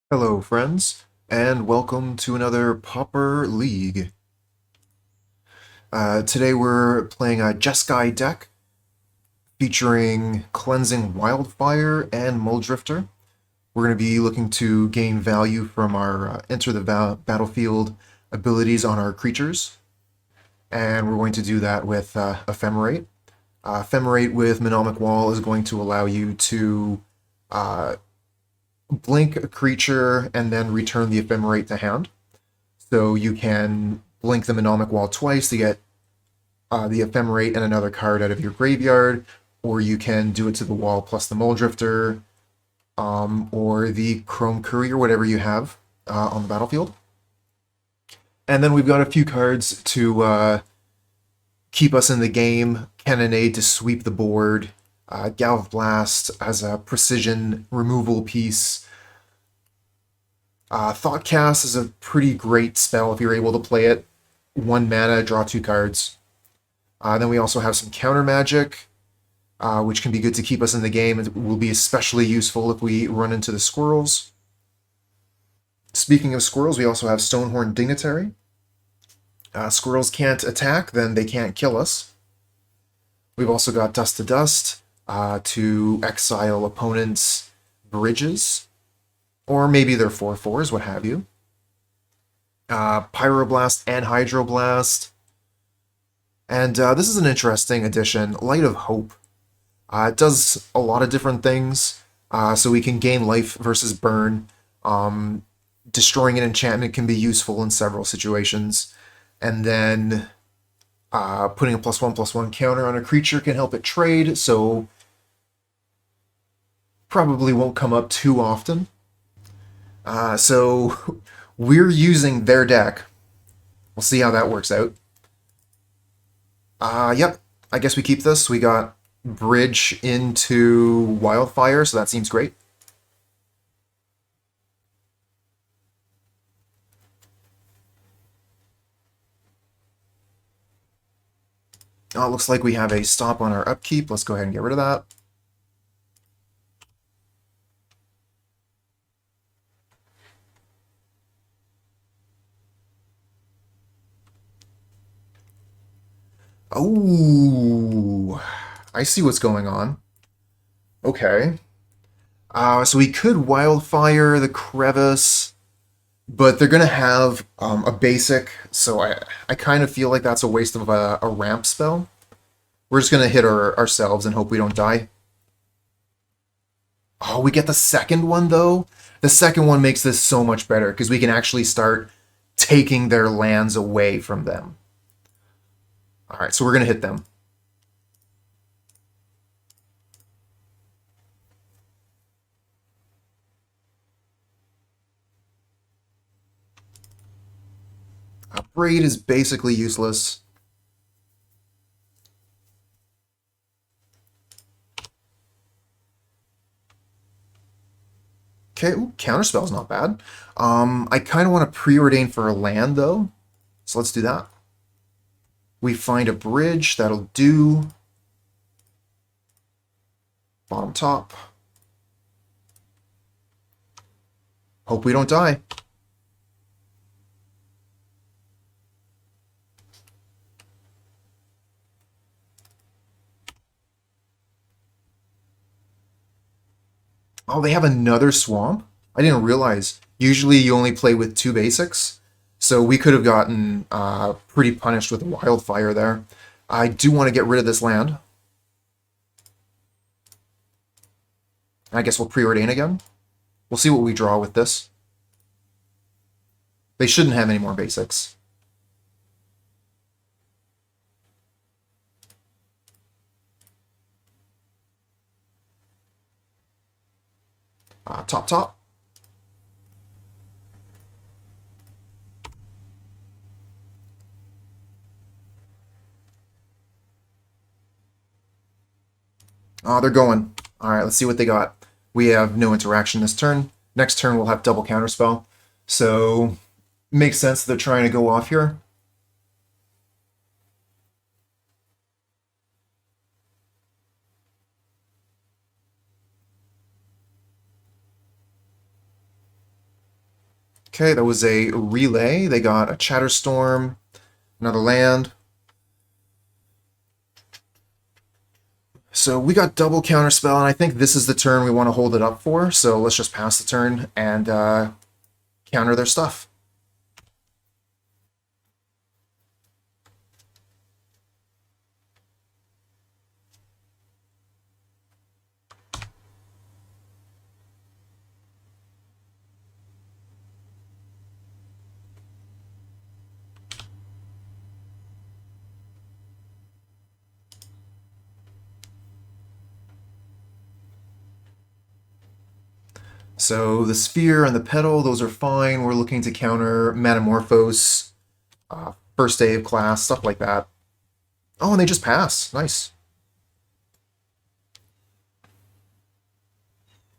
Hello, friends, and welcome to another Pauper League. Today we're playing a Jeskai deck featuring Cleansing Wildfire and Mulldrifter. We're going to be looking to gain value from our enter the battlefield abilities on our creatures, and we're going to do that with Ephemerate. Ephemerate with Mnemonic Wall is going to allow you to blink a creature and then return the Ephemerate to hand. So you can blink the Mnemonic Wall twice to get the Ephemerate and another card out of your graveyard, or you can do it to the wall plus the Mulldrifter, or the Chrome Courier, whatever you have on the battlefield. And then we've got a few cards to keep us in the game. Cannonade to sweep the board, Galvanic Blast as a precision removal piece. Thoughtcast is a pretty great spell if you're able to play it. 1 mana, draw 2 cards. Then we also have some counter magic, which can be good to keep us in the game. It will be especially useful if we run into the squirrels. Speaking of squirrels, we also have Stonehorn Dignitary. Squirrels can't attack, then they can't kill us. We've also got Dust to Dust to exile opponents' bridges, or maybe they're 4/4s, what have you. Pyroblast and Hydroblast. And this is an interesting addition, Light of Hope. It does a lot of different things, so we can gain life versus burn. Destroying an enchantment can be useful in several situations. And then putting a +1/+1 counter on a creature can help it trade, so probably won't come up too often. So we're using their deck. We'll see how that works out. Yep, I guess we keep this. We got Bridge into Wildfire, so that seems great. It looks like we have a stop on our upkeep. Let's go ahead and get rid of that. Oh, I see what's going on. Okay. So we could Wildfire the Crevice, but they're going to have a basic, so I kind of feel like that's a waste of a ramp spell. We're just going to hit ourselves and hope we don't die. Oh, we get the second one, though? The second one makes this so much better, because we can actually start taking their lands away from them. Alright, so we're going to hit them. Abrade is basically useless. Okay, ooh, Counterspell's not bad. I kind of want to preordain for a land, though. So let's do that. We find a bridge, that'll do. Bottom top. Hope we don't die. Oh, they have another swamp? I didn't realize. Usually you only play with 2 basics, so we could have gotten pretty punished with Wildfire there. I do want to get rid of this land. I guess we'll Preordain again. We'll see what we draw with this. They shouldn't have any more basics. Top top. Oh, they're going. Alright, let's see what they got. We have no interaction this turn. Next turn we'll have double Counterspell. So, makes sense that they're trying to go off here. Okay, that was a relay. They got a Chatterstorm, another land. So we got double Counterspell, and I think this is the turn we want to hold it up for. So let's just pass the turn and counter their stuff. So the Sphere and the Petal, those are fine. We're looking to counter Metamorphose, First Day of Class, stuff like that. Oh, and they just pass. Nice.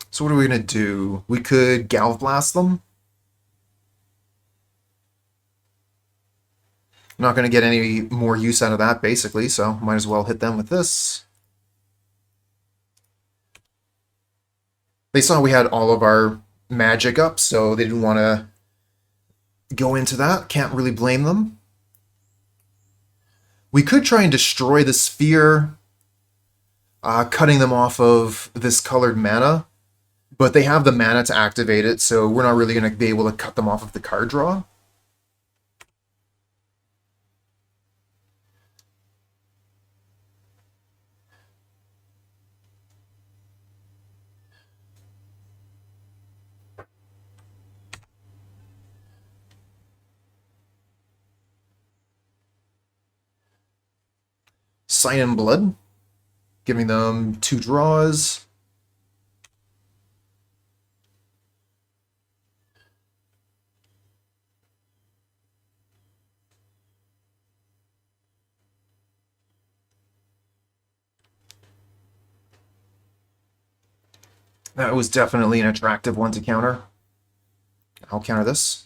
So what are we going to do? We could Galvblast them. I'm not going to get any more use out of that, basically, so might as well hit them with this. They saw we had all of our magic up, so they didn't want to go into that. Can't really blame them. We could try and destroy the Sphere, cutting them off of this colored mana, but they have the mana to activate it, so we're not really going to be able to cut them off of the card draw. Sign in Blood, giving them 2 draws. That was definitely an attractive one to counter. I'll counter this.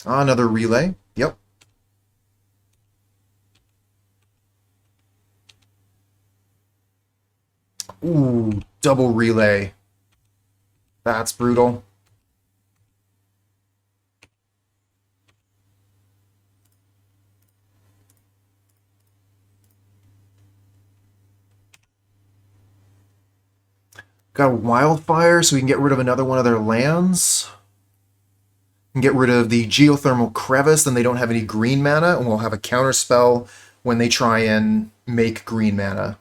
Another relay. Yep. Ooh, double relay. That's brutal. Got a Wildfire, so we can get rid of another one of their lands. And get rid of the Geothermal Crevice, then they don't have any green mana, and we'll have a counterspell when they try and make green mana.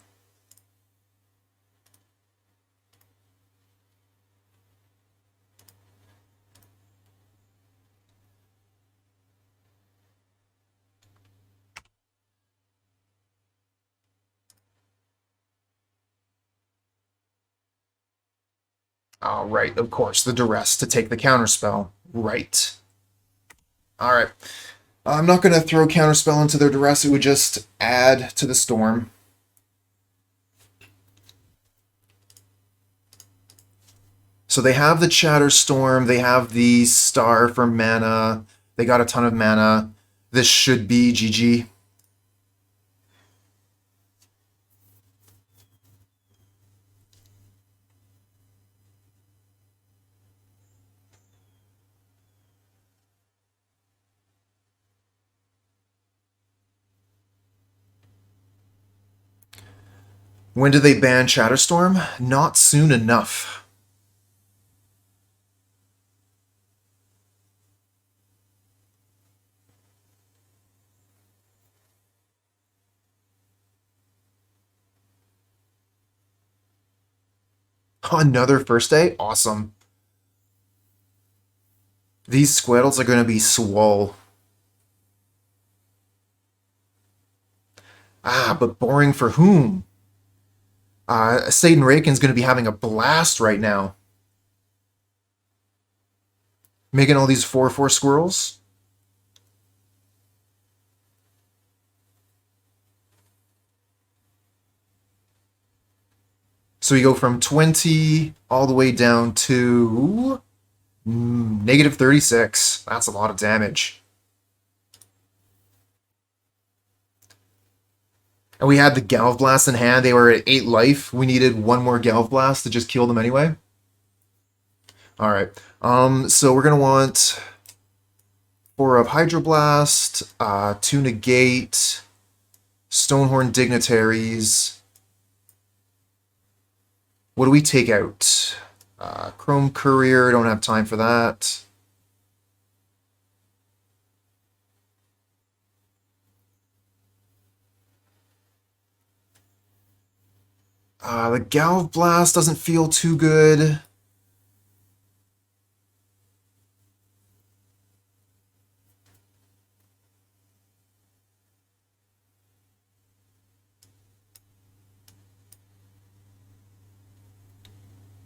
All right, of course, the Duress to take the counterspell. Right. All right. I'm not going to throw counterspell into their Duress. It would just add to the storm. So they have the Chatterstorm. They have the Star for mana. They got a ton of mana. This should be GG. When did they ban Chatterstorm? Not soon enough. Another first day? Awesome. These Squaddles are going to be swole. Ah, but boring for whom? Satan Raken's going to be having a blast right now. Making all these 4/4 squirrels. So we go from 20 all the way down to negative 36. That's a lot of damage. And we had the Galvblast in hand. They were at 8 life. We needed one more Galvblast to just kill them anyway. Alright. So we're going to want 4 of Hydroblast, 2 Negate, Stonehorn Dignitaries. What do we take out? Chrome Courier, don't have time for that. The Galvblast doesn't feel too good.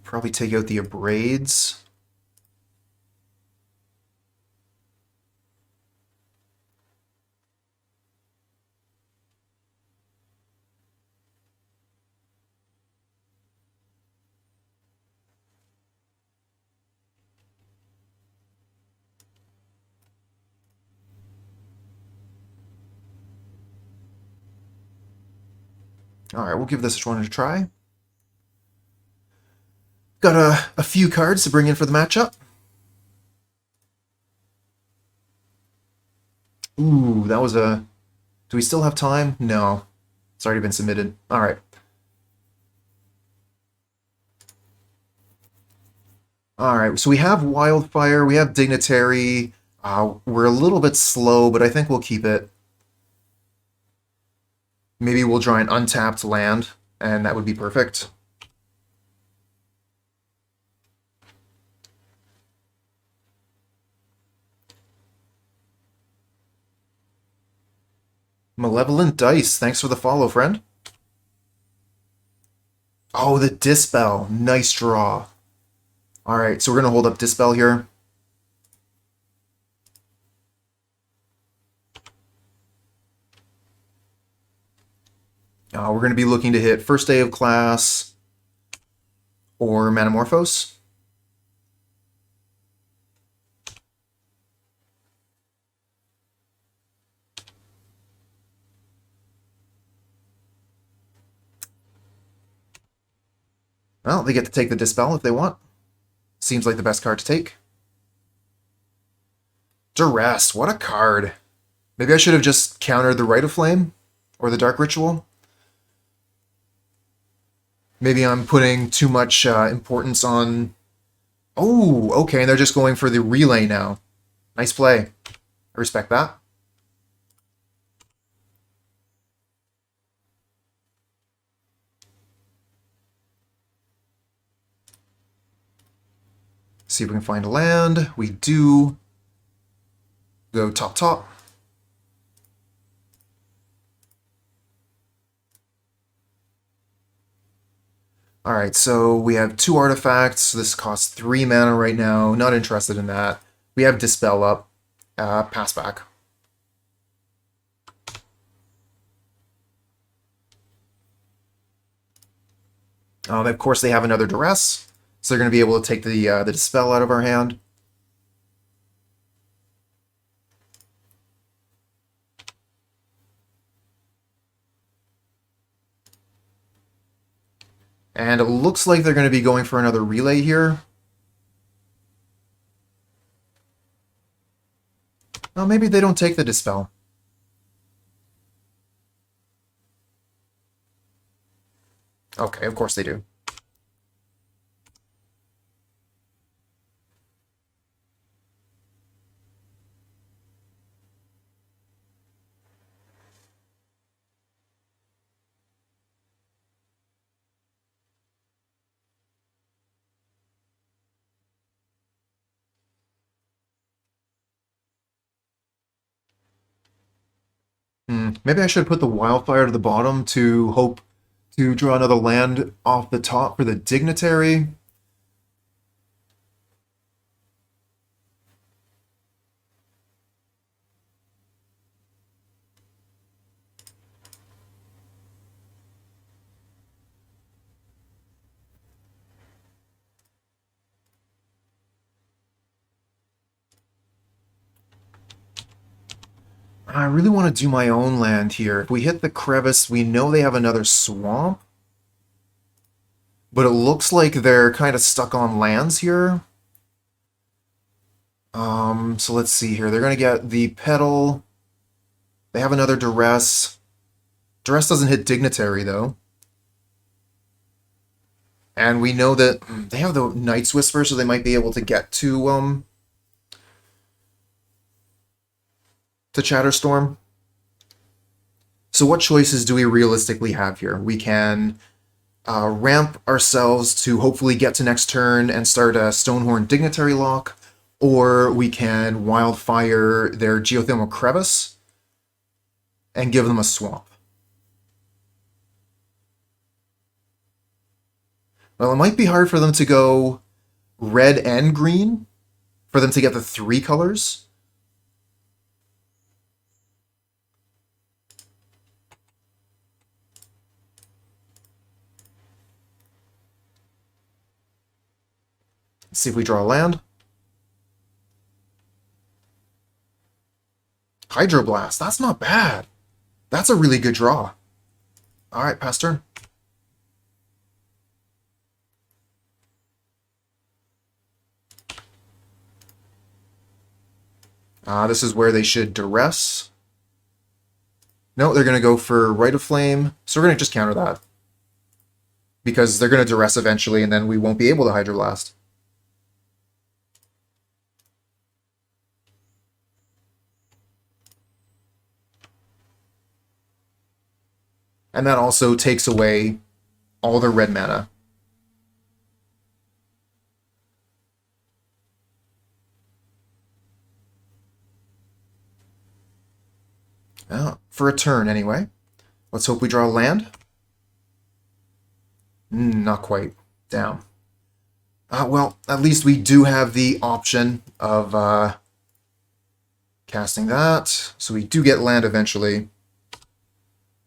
Probably take out the Abrades. Alright, we'll give this one a try. Got a few cards to bring in for the matchup. Ooh, that was a... Do we still have time? No. It's already been submitted. Alright. Alright, so we have Wildfire, we have Dignitary. We're a little bit slow, but I think we'll keep it. Maybe we'll draw an untapped land, and that would be perfect. Malevolent Dice, thanks for the follow, friend. Oh, the Dispel. Nice draw. Alright, so we're going to hold up Dispel here. We're going to be looking to hit First Day of Class or Manamorphose. Well, they get to take the Dispel if they want. Seems like the best card to take. Duress, what a card. Maybe I should have just countered the Rite of Flame or the Dark Ritual. Maybe I'm putting too much importance on... Oh, okay, and they're just going for the relay now. Nice play. I respect that. See if we can find a land. We do. Go top, top. Alright, so we have 2 artifacts. This costs 3 mana right now. Not interested in that. We have Dispel up. Pass back. Of course, they have another Duress. So they're going to be able to take the Dispel out of our hand. And it looks like they're going to be going for another relay here. Well, maybe they don't take the Dispel. Okay, of course they do. Maybe I should put the Wildfire to the bottom to hope to draw another land off the top for the Dignitary. I really want to do my own land here. If we hit the crevice, we know they have another swamp. But it looks like they're kind of stuck on lands here. So let's see here. They're going to get the Petal. They have another Duress. Duress doesn't hit Dignitary, though. And we know that they have the Night's Whisper, so they might be able to get to Chatterstorm. So what choices do we realistically have here? We can ramp ourselves to hopefully get to next turn and start a Stonehorn Dignitary lock, or we can Wildfire their Geothermal Crevice and give them a swamp. Well, it might be hard for them to go red and green, for them to get the 3 colors. Let's see if we draw a land. Hydroblast, that's not bad. That's a really good draw. Alright, pass turn. This is where they should Duress. No, they're going to go for Rite of Flame, so we're going to just counter that. Because they're going to Duress eventually, and then we won't be able to Hydroblast. And that also takes away all the red mana. For a turn, anyway. Let's hope we draw a land. Not quite. Down. Well, at least we do have the option of casting that. So we do get land eventually.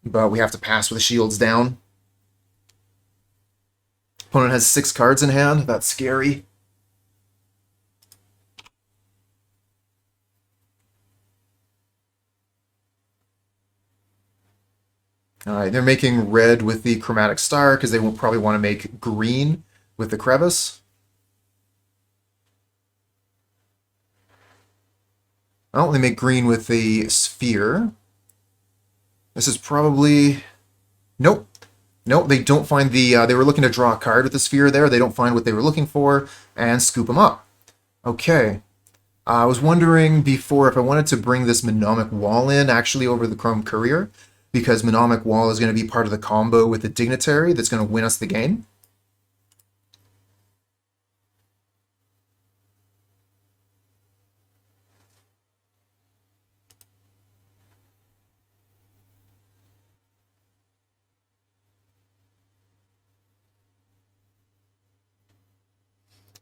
But we have to pass with the shields down. Opponent has 6 cards in hand. That's scary. Alright, they're making red with the Chromatic Star because they will probably want to make green with the Crevice. Oh, they make green with the Sphere. This is probably... Nope. Nope, they don't find the... they were looking to draw a card with the Sphere there. They don't find what they were looking for and scoop them up. Okay. I was wondering before if I wanted to bring this Mnemonic Wall in actually over the Chrome Courier, because Mnemonic Wall is going to be part of the combo with the Dignitary that's going to win us the game.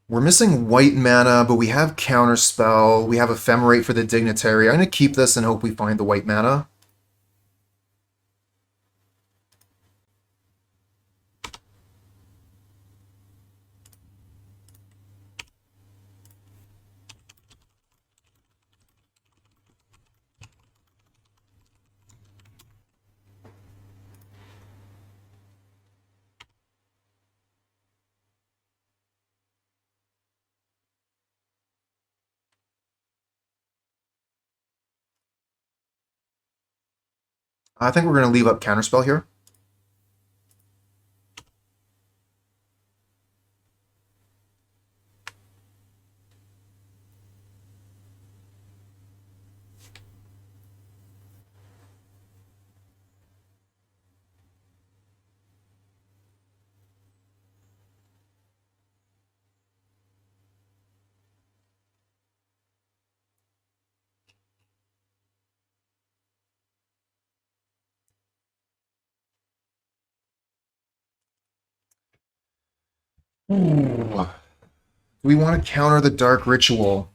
We're missing white mana, but we have Counterspell. We have Ephemerate for the Dignitary. I'm going to keep this and hope we find the white mana. I think we're going to leave up Counterspell here. Ooh. We want to counter the Dark Ritual.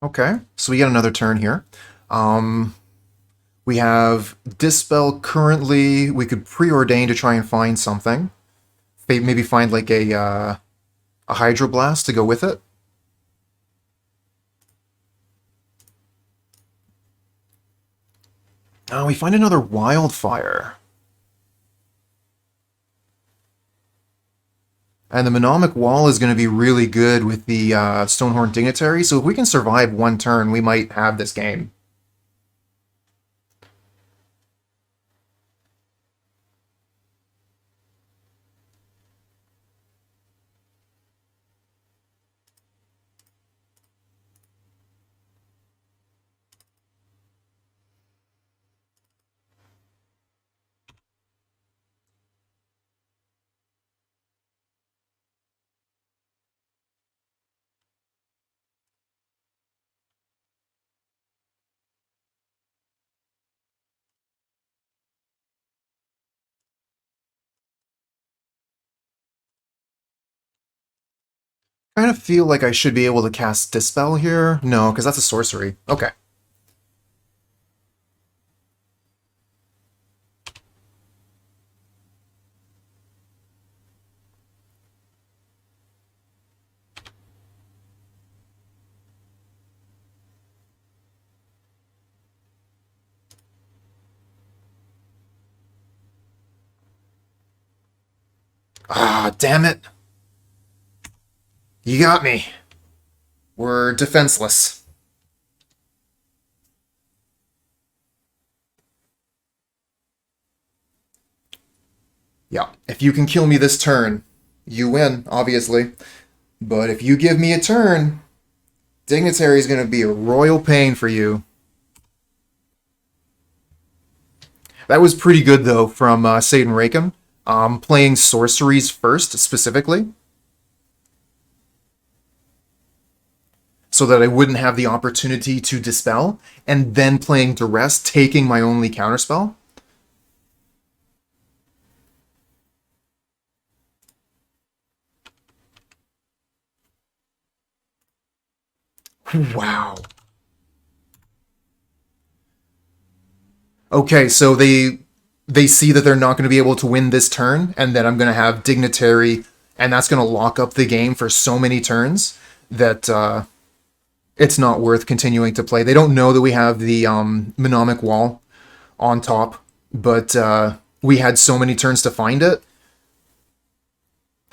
Okay, so we get another turn here. We have Dispel currently. We could Preordain to try and find something. Maybe find like a Hydroblast to go with it. Oh, we find another Wildfire. And the Mnemonic Wall is going to be really good with the Stonehorn Dignitary, so if we can survive one turn, we might have this game. I kind of feel like I should be able to cast Dispel here. No, because that's a sorcery. Okay. Ah, damn it. You got me. We're defenseless. Yeah, if you can kill me this turn, you win, obviously. But if you give me a turn, Dignitary is going to be a royal pain for you. That was pretty good, though, from Satan Raken. Playing sorceries first, specifically, so that I wouldn't have the opportunity to dispel, and then playing Duress, taking my only counterspell. Wow. Okay, so they see that they're not going to be able to win this turn, and that I'm going to have Dignitary, and that's going to lock up the game for so many turns that it's not worth continuing to play. They don't know that we have the Mnemonic Wall on top, but we had so many turns to find it,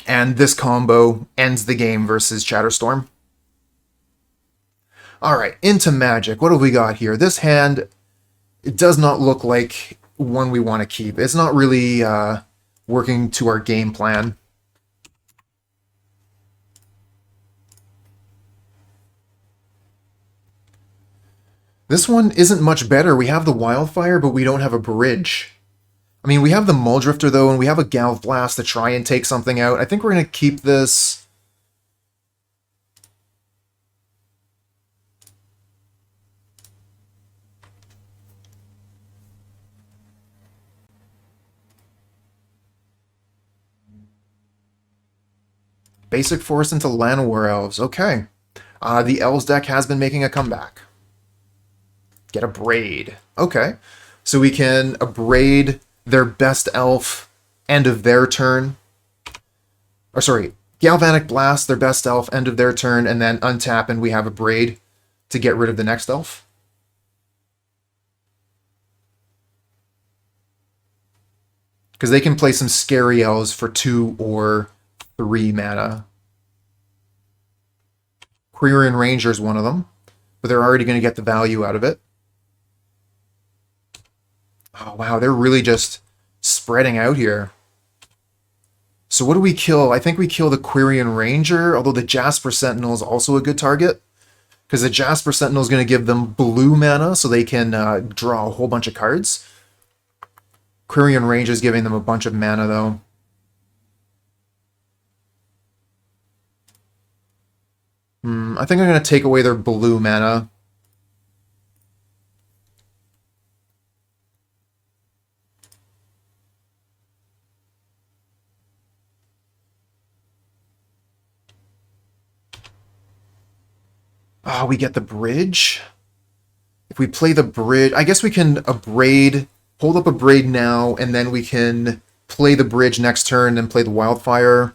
and this combo ends the game versus Chatterstorm. Alright, into Magic. What have we got here? This hand, it does not look like one we want to keep. It's not really working to our game plan. This one isn't much better. We have the Wildfire, but we don't have a bridge. I mean, we have the Mulldrifter, though, and we have a Galvanic Blast to try and take something out. I think we're going to keep this. Basic Force into Llanowar Elves. Okay. The Elves deck has been making a comeback. Get Abrade. Okay. So we can Abrade their best elf end of their turn. Or sorry, Galvanic Blast their best elf end of their turn, and then untap and we have Abrade to get rid of the next elf. Because they can play some scary elves for 2 or 3 mana. Quirion Ranger is one of them, but they're already going to get the value out of it. Oh, wow, they're really just spreading out here. So what do we kill? I think we kill the Quirion Ranger, although the Jasper Sentinel is also a good target, because the Jasper Sentinel is going to give them blue mana, so they can draw a whole bunch of cards. Quirion Ranger is giving them a bunch of mana, though. I think I'm going to take away their blue mana. Oh, we get the bridge. If we play the bridge, I guess we can Abrade, hold up Abrade now, and then we can play the bridge next turn and play the wildfire.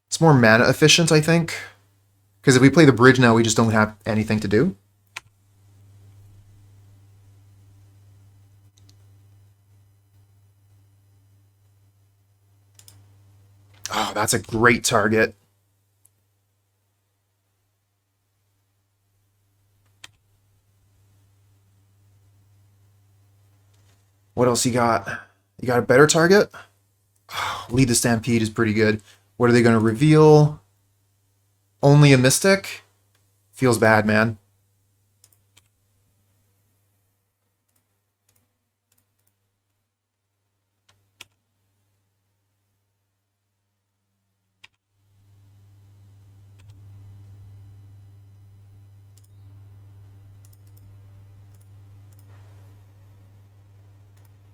It's more mana efficient, I think. Because if we play the bridge now, we just don't have anything to do. Oh, that's a great target. What else you got? You got a better target? Oh, Lead the Stampede is pretty good. What are they going to reveal? Only a Mystic? Feels bad, man.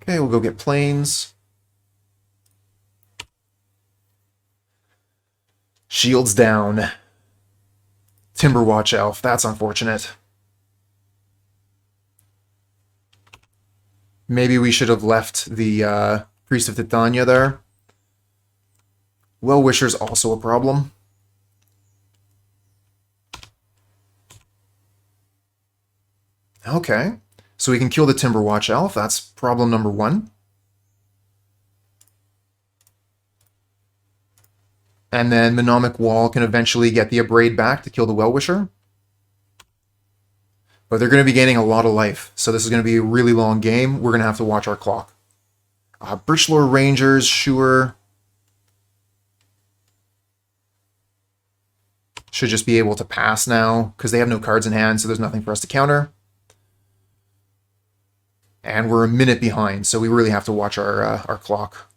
Okay, we'll go get planes. Shields down. Timberwatch Elf, that's unfortunate. Maybe we should have left the Priest of Titania there. Well-Wisher's also a problem. Okay, so we can kill the Timberwatch Elf, that's problem number 1. And then Mnemonic Wall can eventually get the Abrade back to kill the Well-Wisher. But they're going to be gaining a lot of life, so this is going to be a really long game. We're going to have to watch our clock. Birchlore Rangers, sure. Should just be able to pass now, because they have no cards in hand, so there's nothing for us to counter. And we're a minute behind, so we really have to watch our clock.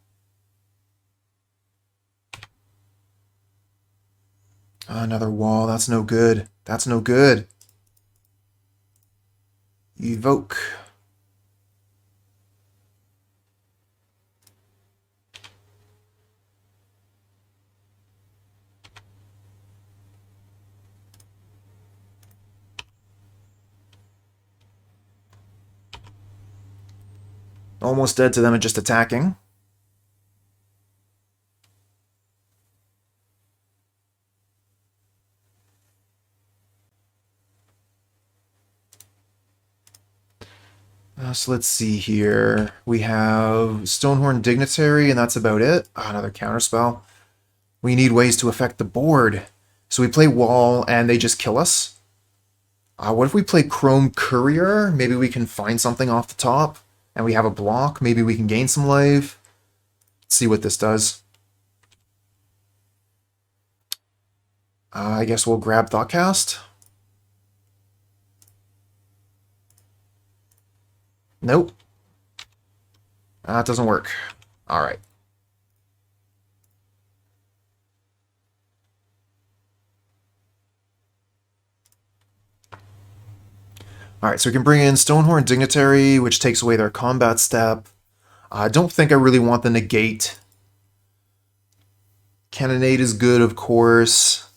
Another wall, that's no good. That's no good. Evoke. Almost dead to them and just attacking. So let's see here. We have Stonehorn Dignitary, and that's about it. Oh, another counterspell. We need ways to affect the board. So we play Wall, and they just kill us. What if we play Chrome Courier? Maybe we can find something off the top, and we have a block. Maybe we can gain some life. Let's see what this does. I guess we'll grab Thoughtcast. Nope. That doesn't work. All right. All right, so we can bring in Stonehorn Dignitary, which takes away their combat step. I don't think I really want the Negate. Cannonade is good, of course.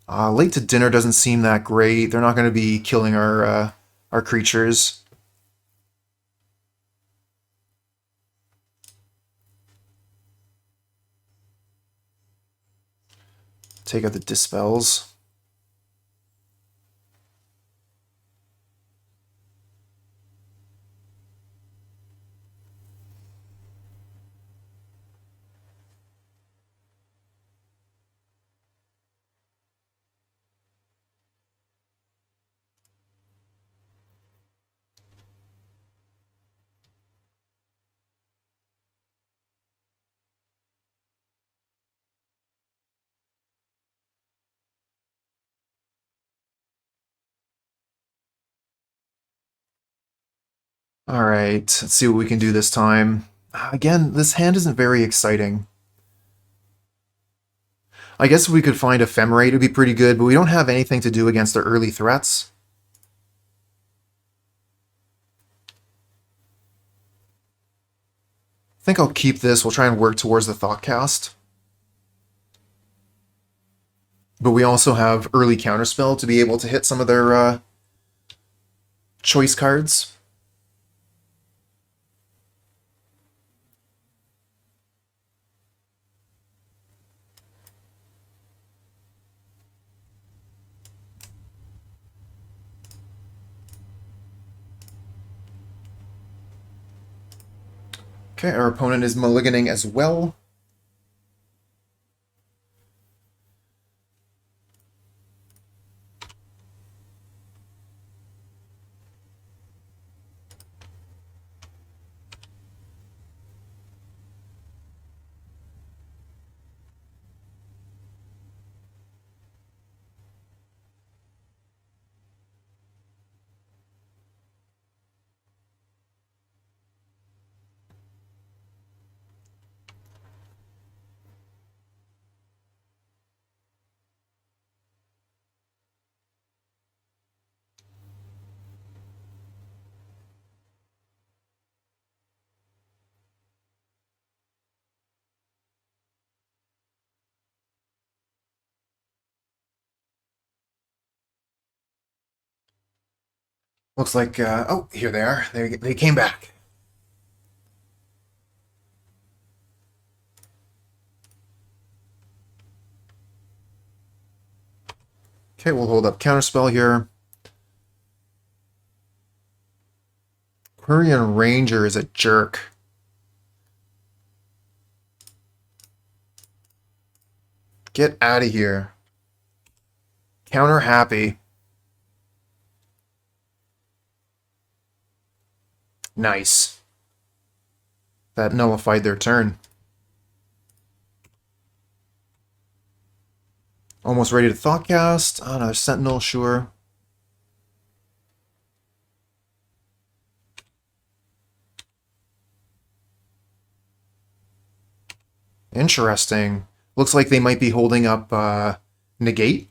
Late to Dinner doesn't seem that great. They're not going to be killing our creatures. Take out the Dispels. All right, let's see what we can do this time. Again, this hand isn't very exciting. I guess if we could find Ephemerate, it would be pretty good, but we don't have anything to do against their early threats. I think I'll keep this. We'll try and work towards the Thoughtcast. But we also have early Counterspell to be able to hit some of their choice cards. Okay, our opponent is mulliganing as well. Looks like, oh, here they are. They came back. Okay, we'll hold up Counterspell here. Quirion Ranger is a jerk. Get out of here. Counter happy. Nice. That nullified their turn. Almost ready to Thoughtcast. Oh, another Sentinel, sure. Interesting. Looks like they might be holding up Negate.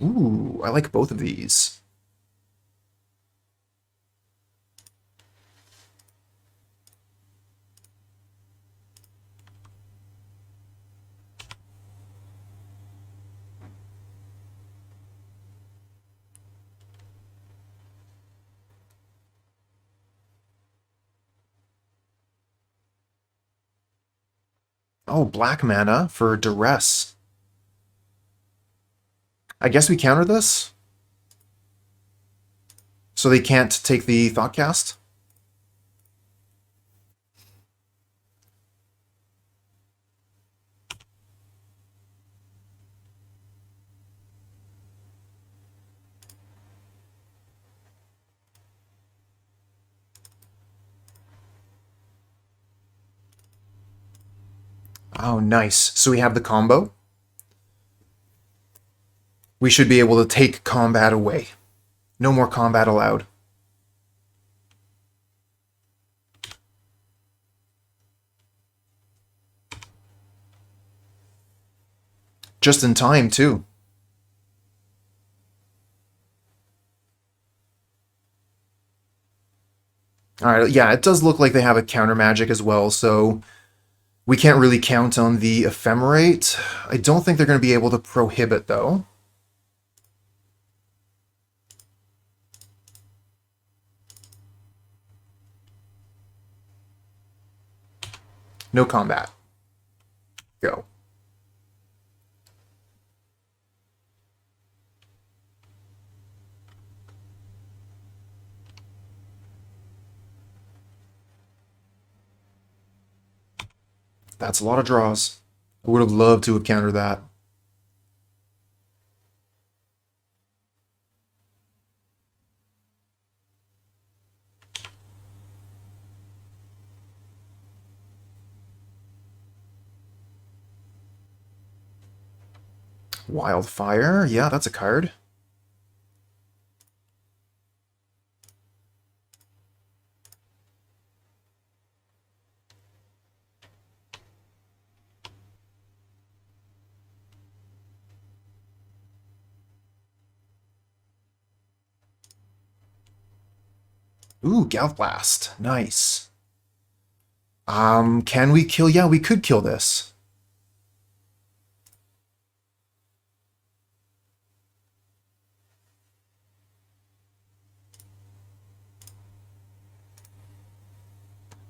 Ooh, I like both of these. Oh, black mana for Duress. I guess we counter this? So they can't take the Thoughtcast? Oh, nice. So we have the combo. We should be able to take combat away. No more combat allowed. Just in time, too. Alright, yeah, it does look like they have a counter magic as well, so we can't really count on the Ephemerate. I don't think they're going to be able to prohibit, though. No combat. Go. That's a lot of draws. I would have loved to have countered that. Wildfire, yeah, that's a card. Ooh, Galvblast. Nice. Can we kill? Yeah, we could kill this.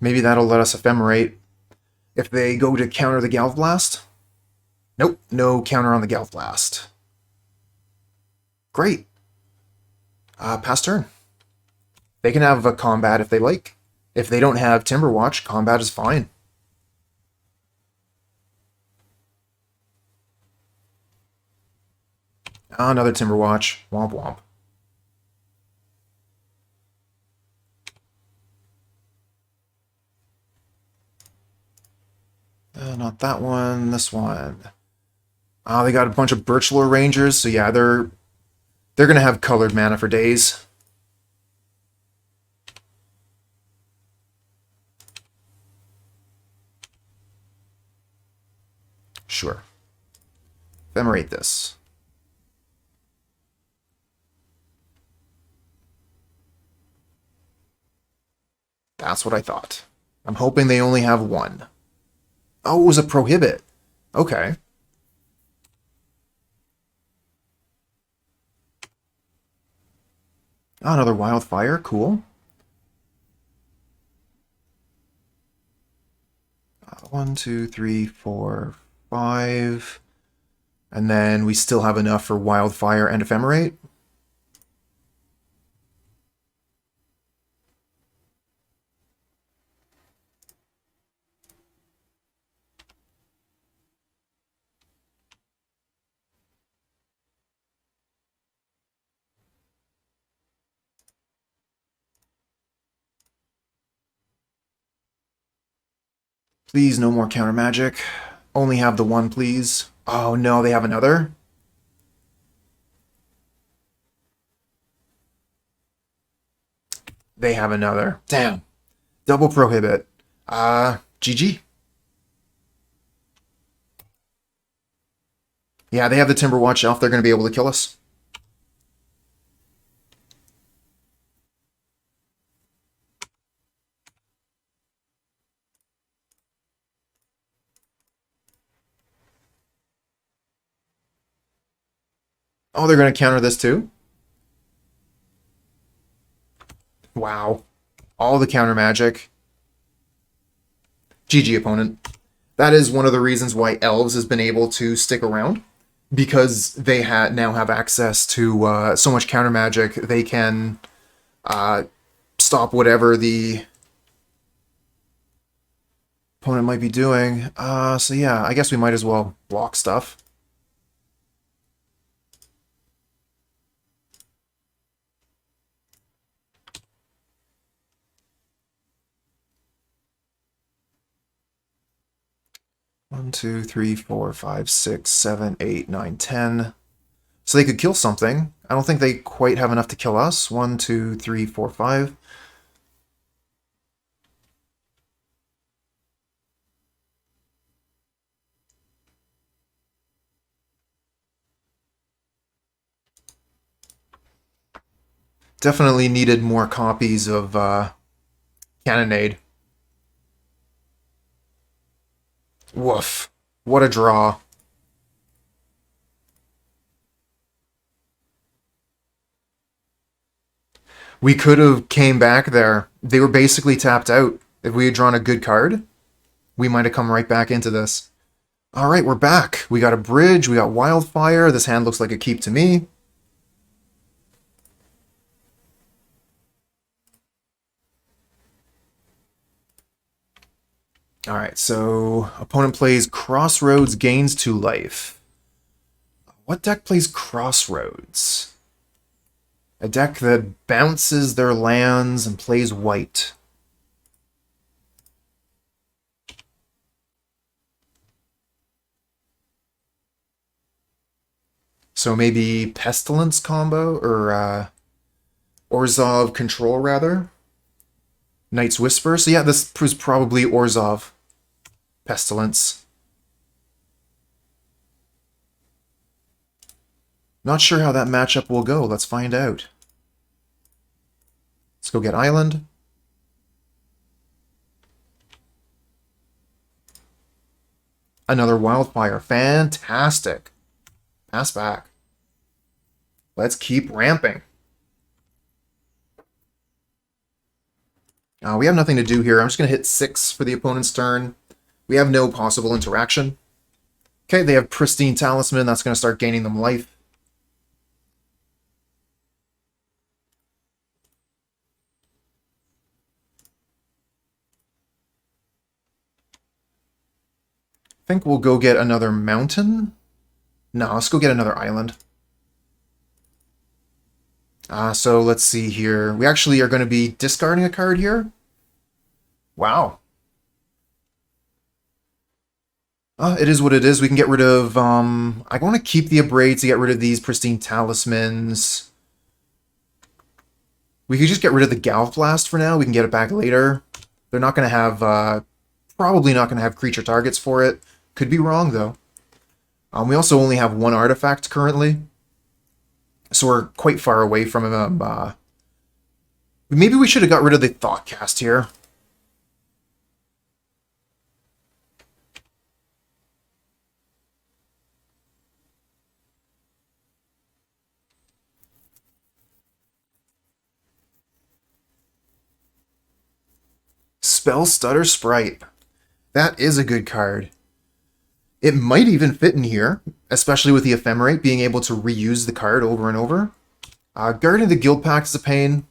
Maybe that'll let us Ephemerate if they go to counter the Galvblast. Nope, no counter on the Galvblast. Great. Pass turn. They can have a combat if they like. If they don't have Timberwatch, combat is fine. Another Timberwatch. Womp womp. Not that one, this one. They got a bunch of Birchlore Rangers, so yeah, they're gonna have colored mana for days. Sure. Ephemerate this. That's what I thought. I'm hoping they only have one. Oh, it was a prohibit. Okay. Oh, another wildfire. Cool. 1, 2, 3, 4, 5. And then we still have enough for wildfire and ephemerate. Please, no more counter magic. Only have the one, please. Oh no, they have another? They have another. Damn. Double prohibit. GG. Yeah, they have the Timberwatch elf. They're going to be able to kill us. Oh, they're going to counter this too? Wow. All the counter magic. GG, opponent. That is one of the reasons why Elves has been able to stick around. Because they now have access to so much counter magic, they can stop whatever the opponent might be doing. So yeah, I guess we might as well block stuff. One, 2, 3, 4, 5, 6, 7, 8, 9, 10. So they could kill something. I don't think they quite have enough to kill us. 1, 2, 3, 4, 5. Definitely needed more copies of Cannonade. Woof. What a draw. We could have came back there. They were basically tapped out. If we had drawn a good card, we might have come right back into this. Alright, we're back. We got a bridge, we got wildfire. This hand looks like a keep to me. Alright, so opponent plays Crossroads, gains 2 life. What deck plays Crossroads? A deck that bounces their lands and plays white. So maybe Pestilence combo, or Orzhov Control, rather. Knight's Whisper. So yeah, this was probably Orzhov Pestilence. Not sure how that matchup will go. Let's find out. Let's go get Island. Another Wildfire. Fantastic. Pass back. Let's keep ramping. We have nothing to do here. I'm just going to hit 6 for the opponent's turn. We have no possible interaction. Okay, they have Pristine Talisman. That's going to start gaining them life. I think we'll go get another mountain. No, let's go get another island. So let's see here. We actually are going to be discarding a card here. Wow. It is what it is. We can get rid of... I want to keep the Abrade to get rid of these Pristine Talismans. We could just get rid of the Galvanic Blast for now. We can get it back later. They're not going to have... probably not going to have creature targets for it. Could be wrong, though. We also only have 1 artifact currently. So we're quite far away from him. Maybe we should have got rid of the Thoughtcast here. Spell Stutter Sprite. That is a good card. It might even fit in here, especially with the Ephemerate being able to reuse the card over and over. Guarding the Guild Pact is a pain.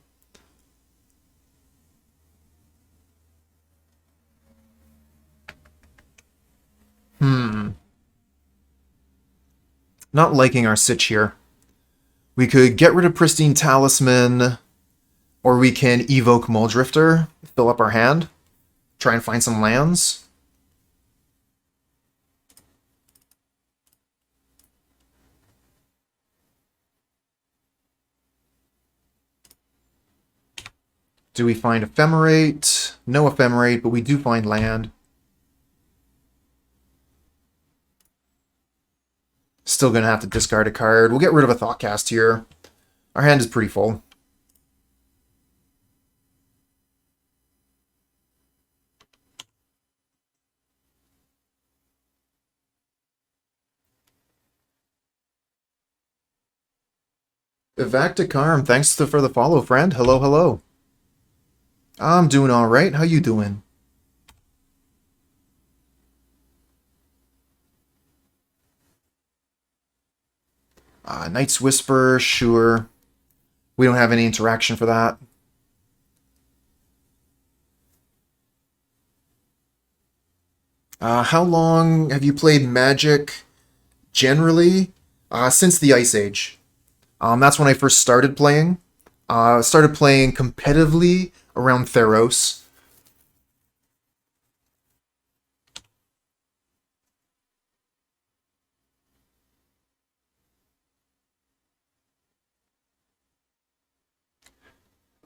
Not liking our sitch here. We could get rid of Pristine Talisman, or we can evoke Mulldrifter, fill up our hand, try and find some lands. Do we find Ephemerate? No Ephemerate, but we do find land. Still going to have to discard a card. We'll get rid of a Thoughtcast here. Our hand is pretty full. Evacticarm, thanks for the follow, friend. Hello, hello. I'm doing all right. How you doing? Knight's Whisper, sure. We don't have any interaction for that. How long have you played Magic generally? Since the Ice Age. That's when I first started playing. Started playing competitively around Theros.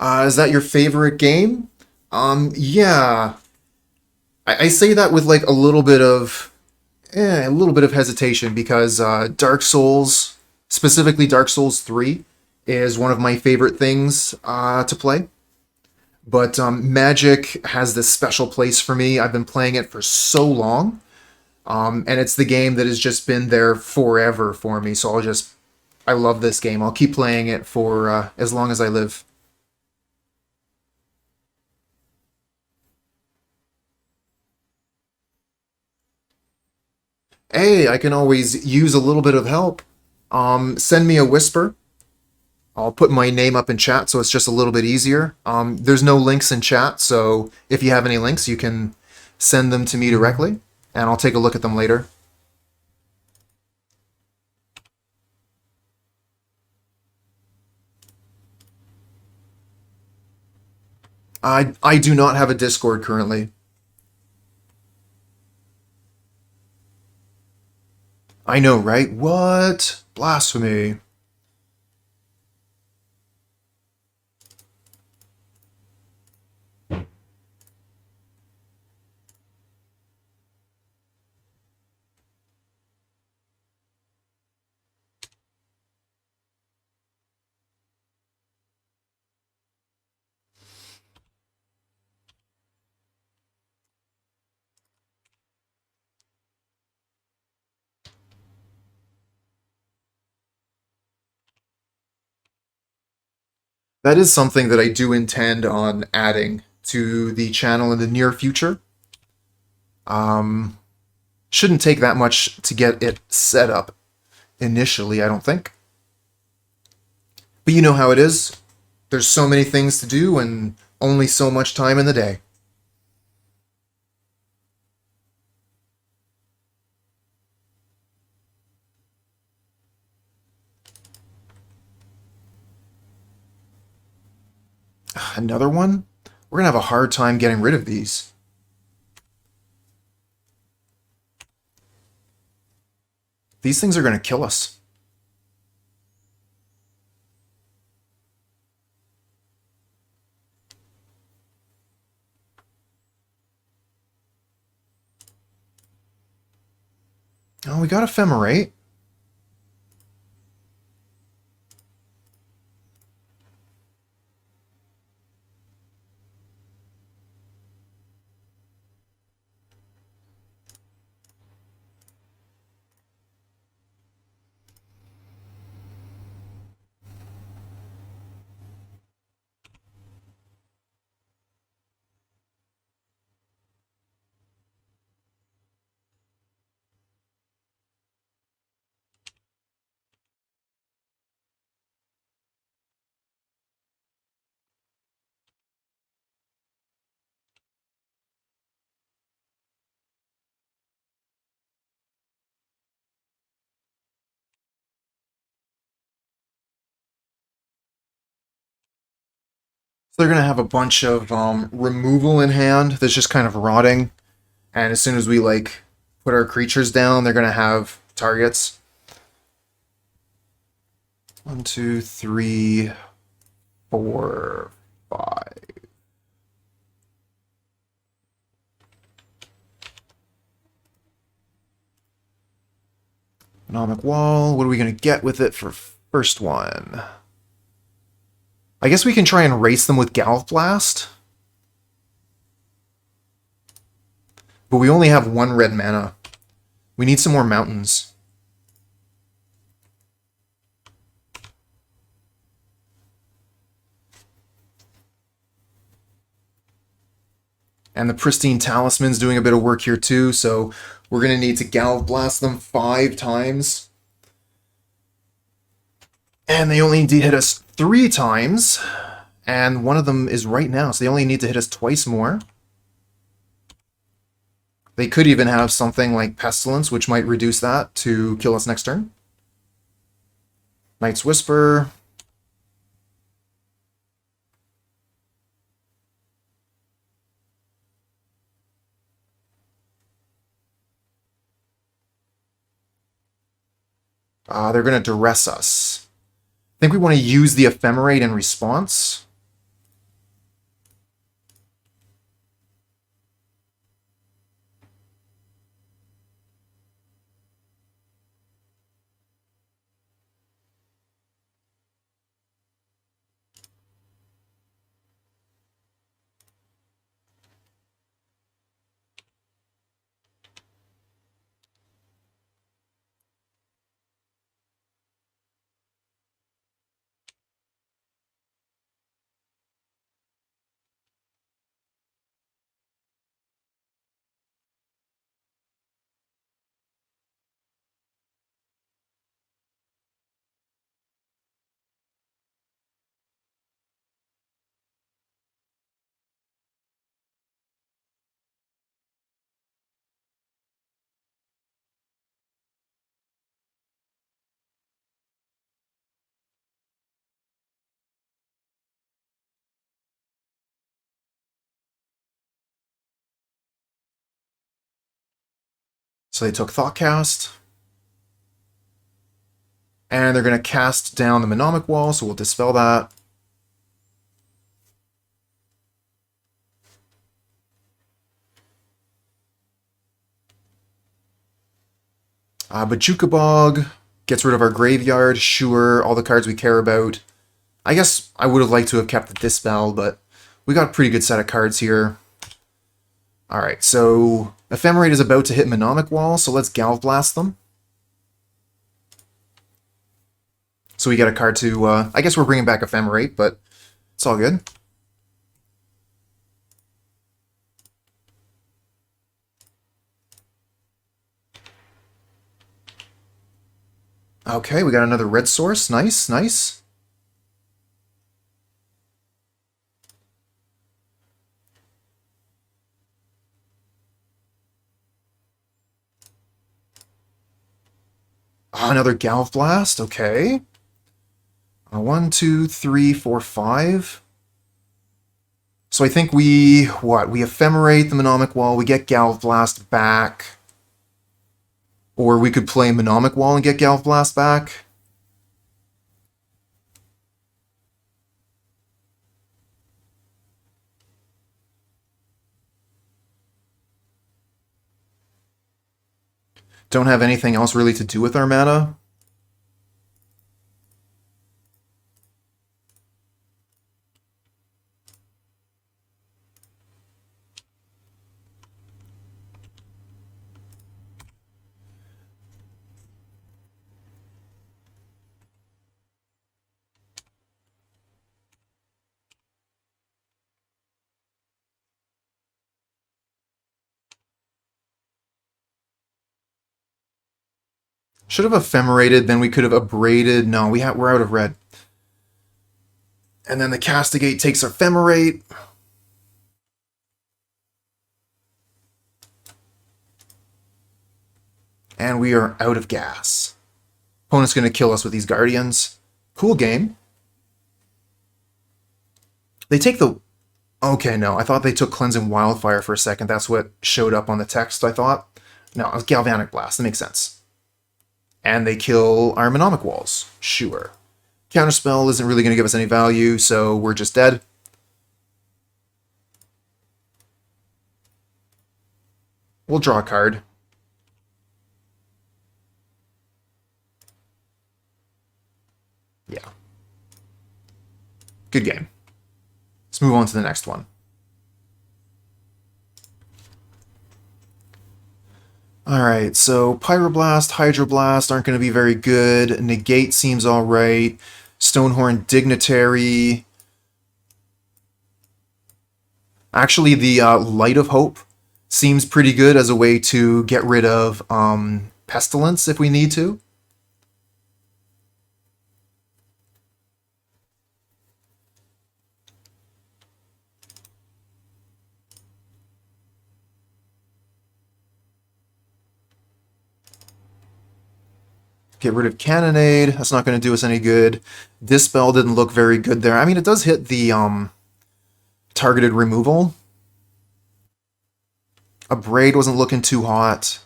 Is that your favorite game? Yeah. I say that with like a little bit of hesitation because Dark Souls, specifically Dark Souls 3, is one of my favorite things to play. But Magic has this special place for me. I've been playing it for so long. And it's the game that has just been there forever for me. So I love this game. I'll keep playing it for as long as I live. Hey, I can always use a little bit of help. Send me a whisper. I'll put my name up in chat so it's just a little bit easier. There's no links in chat, so if you have any links, you can send them to me directly, and I'll take a look at them later. I do not have a Discord currently. I know, right? What? Blasphemy. That is something that I do intend on adding to the channel in the near future. Shouldn't take that much to get it set up initially, I don't think. But you know how it is. There's so many things to do and only so much time in the day. Another one? We're going to have a hard time getting rid of these. These things are going to kill us. Oh, we got Ephemerate. So they're going to have a bunch of removal in hand that's just kind of rotting. And as soon as we, like, put our creatures down, they're going to have targets. 1, 2, 3, 4, 5. Mnemonic Wall. What are we going to get with it for first one? I guess we can try and race them with Galvblast. But we only have 1 red mana. We need some more mountains. And the Pristine Talisman's doing a bit of work here too, so we're going to need to Galvblast them 5 times. And they only need to hit us 3 times, and one of them is right now, so they only need to hit us twice more. They could even have something like Pestilence, which might reduce that to kill us next turn. Night's Whisper. They're going to duress us. I think we want to use the Ephemerate in response. So they took Thoughtcast. And they're going to cast down the Mnemonic Wall, so we'll dispel that. Bajuka Bog gets rid of our graveyard, sure, all the cards we care about. I guess I would have liked to have kept the Dispel, but we got a pretty good set of cards here. Alright, so Ephemerate is about to hit Mnemonic Wall, so let's Galvblast them. So we get a card to, I guess we're bringing back Ephemerate, but It's all good. Okay, we got another red source. Nice, nice. Oh, another Galvblast. Okay. 1, 2, 3, 4, 5. So I think we ephemerate the Mnemonic Wall, we get Galvblast back. Or we could play Mnemonic Wall and get Galvblast back. Don't have anything else really to do with our mana. Should have ephemerated, then we could have abraded. No, we're out of red. And then the Castigate takes our ephemerate. And we are out of gas. Opponent's going to kill us with these Guardians. Cool game. They take the... Okay, no, I thought they took Cleansing Wildfire for a second. That's what showed up on the text, I thought. No, it was Galvanic Blast. That makes sense. And they kill our Mnemonic Walls. Sure. Counterspell isn't really going to give us any value, so we're just dead. We'll draw a card. Yeah. Good game. Let's move on to the next one. Alright, so Pyroblast, Hydroblast aren't going to be very good. Negate seems alright. Stonehorn Dignitary. Actually, the Light of Hope seems pretty good as a way to get rid of Pestilence if we need to. Get rid of Cannonade. That's not going to do us any good. Dispel didn't look very good there. I mean, it does hit the targeted removal. Abrade wasn't looking too hot.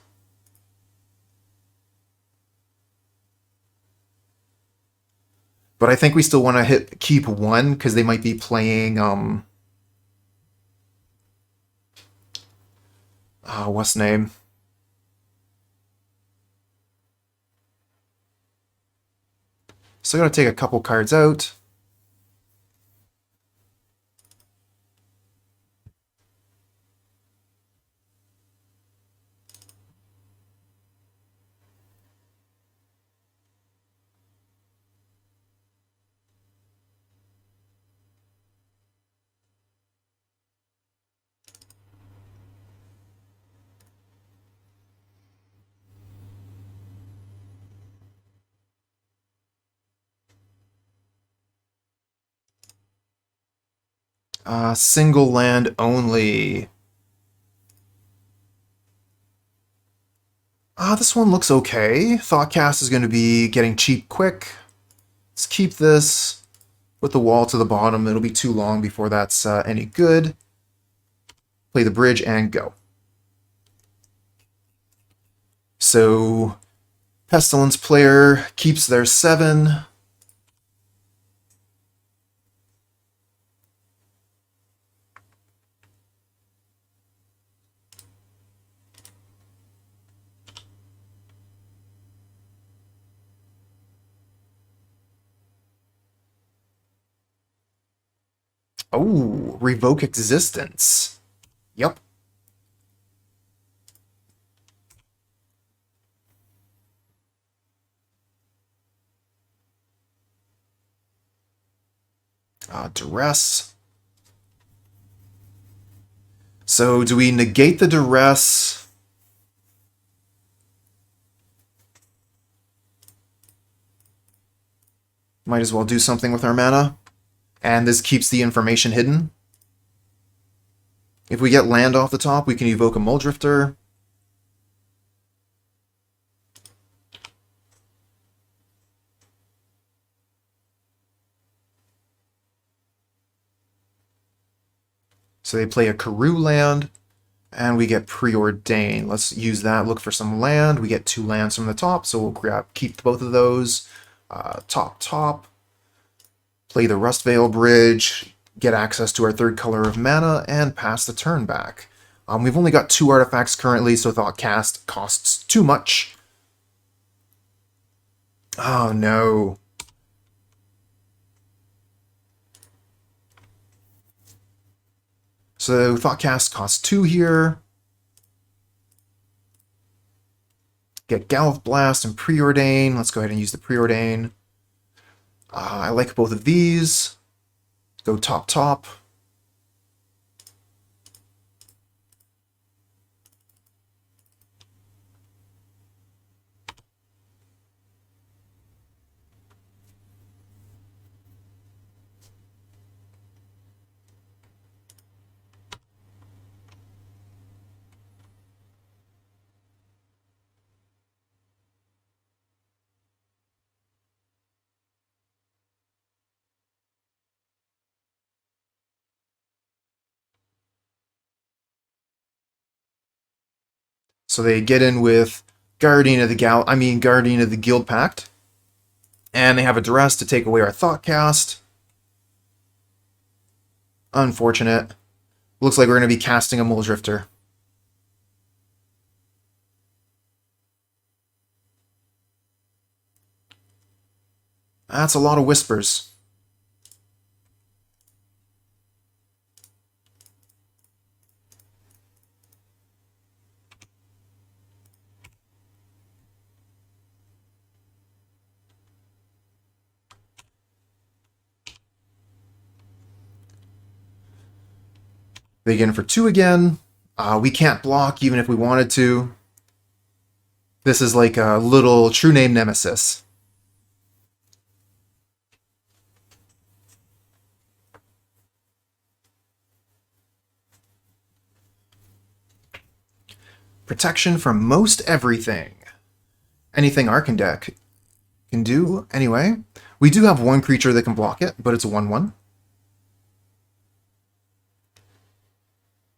But I think we still want to keep one because they might be playing what's the name? So I'm going to take a couple cards out. Single land only. This one looks okay. Thoughtcast is going to be getting cheap quick. Let's keep this. Put the wall to the bottom. It'll be too long before that's any good. Play the bridge and go. So, Pestilence player keeps their 7. Oh, revoke existence. Yep. Duress. So do we negate the Duress? Might as well do something with our mana. And this keeps the information hidden. If we get land off the top, we can evoke a Mulldrifter. So they play a Karoo land, and we get Preordain. Let's use that, look for some land. We get 2 lands from the top, so we'll keep both of those. Top. Play the Rustvale Bridge, get access to our 3rd color of mana, and pass the turn back. We've only got 2 artifacts currently, so Thoughtcast costs too much. Oh no. So Thoughtcast costs 2 here. Get Galvanic Blast and Preordain. Let's go ahead and use the Preordain. I like both of these. Go top. So they get in with Guardian of the Guild Pact. And they have a Duress to take away our Thoughtcast. Unfortunate. Looks like we're going to be casting a Mulldrifter. That's a lot of whispers. They get in for 2 again. We can't block even if we wanted to. This is like a little true name nemesis. Protection from most everything. Anything Arcane deck can do, anyway. We do have 1 creature that can block it, but it's a 1/1.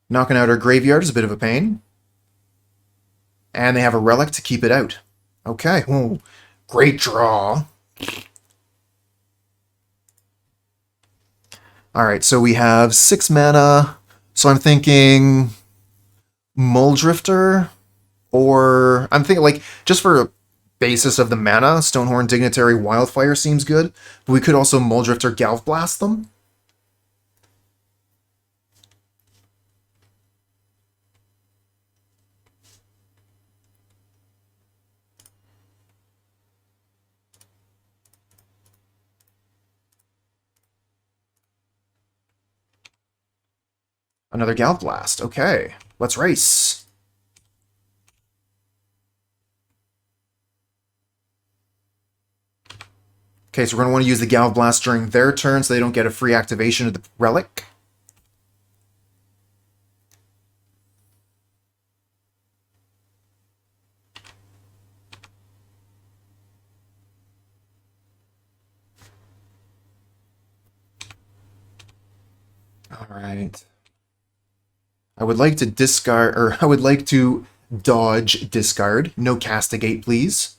Knocking out our graveyard is a bit of a pain. And they have a relic to keep it out. Okay, ooh, great draw. Alright, so we have 6 mana. So I'm thinking Mulldrifter, or I'm thinking, like, just for basis of the mana, Stonehorn Dignitary Wildfire seems good, but we could also Mulldrifter Galv Blast them. Another Galv Blast. Okay, let's race. Okay, so we're going to want to use the Galv Blast during their turn so they don't get a free activation of the relic. Alright. I would like to discard, or I would like to dodge discard. No Castigate, please.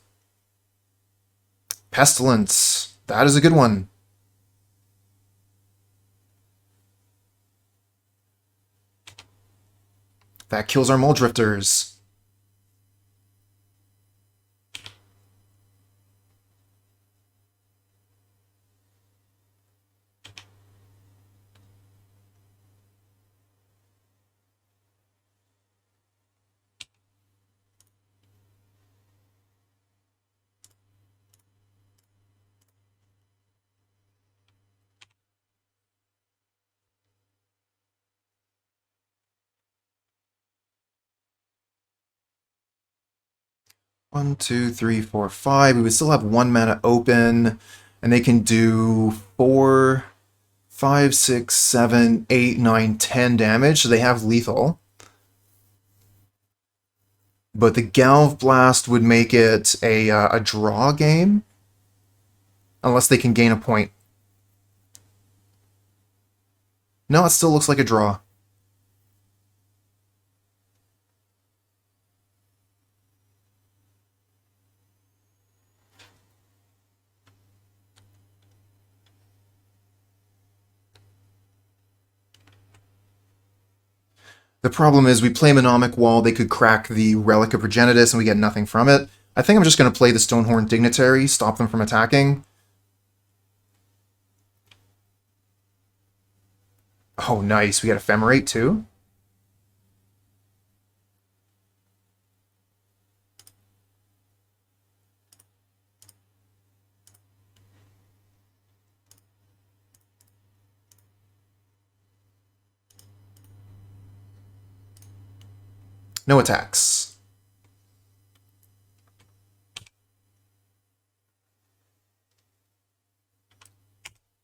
Pestilence. That is a good one. That kills our Mulldrifters. 1, 2, 3, 4, 5. We would still have 1 mana open, and they can do 4, 5, 6, 7, 8, 9, 10 damage, so they have lethal. But the Galvblast would make it a draw game, unless they can gain a point. No, it still looks like a draw. The problem is we play Mnemonic Wall, they could crack the Relic of Progenitus and we get nothing from it. I think I'm just going to play the Stonehorn Dignitary, stop them from attacking. Oh, nice. We got Ephemerate too. No attacks.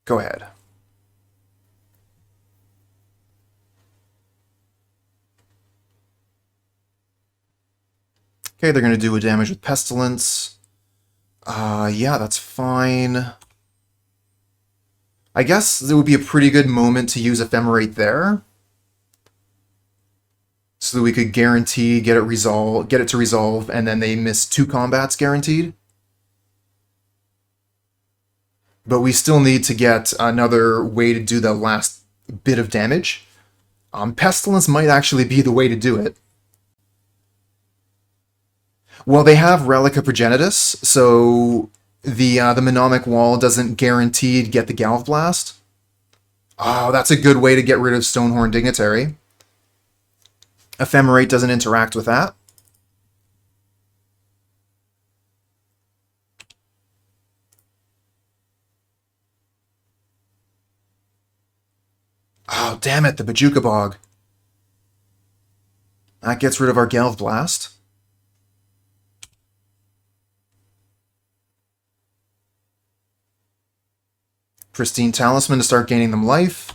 Go ahead. Okay, they're going to do a damage with Pestilence. Yeah, that's fine. I guess it would be a pretty good moment to use Ephemerate there, so that we could guarantee get it to resolve, and then they miss 2 combats guaranteed. But we still need to get another way to do the last bit of damage. Pestilence might actually be the way to do it. Well, they have Relic of Progenitus, so the Mnemonic Wall doesn't guaranteed get the Galvblast. Oh, that's a good way to get rid of Stonehorn Dignitary. Ephemerate doesn't interact with that. Oh, damn it, the Bajuka Bog. That gets rid of our Galvblast. Pristine Talisman to start gaining them life.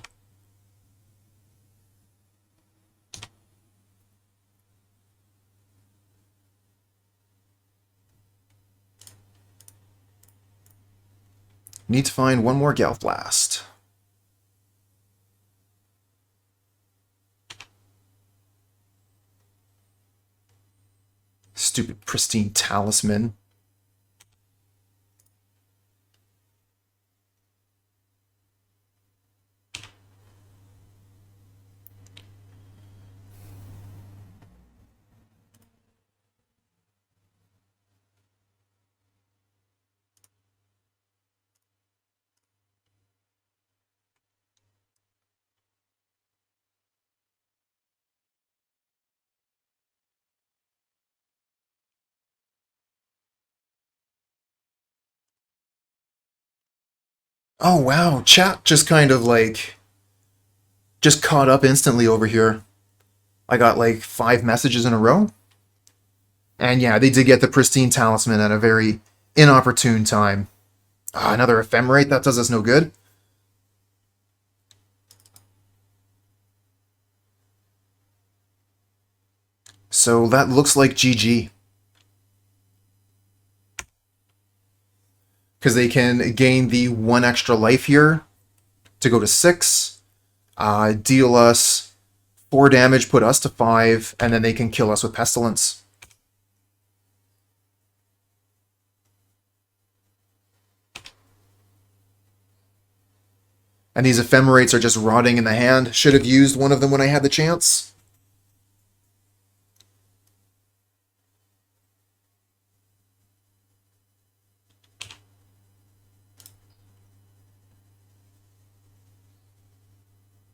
Need to find one more Galvblast. Stupid Pristine Talisman. Oh wow, chat just kind of like just caught up instantly over here. I got like 5 messages in a row. And yeah, they did get the Pristine Talisman at a very inopportune time. Another Ephemerate, that does us no good. So that looks like GG. Because they can gain the 1 extra life here to go to 6, deal us 4 damage, put us to 5, and then they can kill us with Pestilence. And these Ephemerates are just rotting in the hand. Should have used one of them when I had the chance.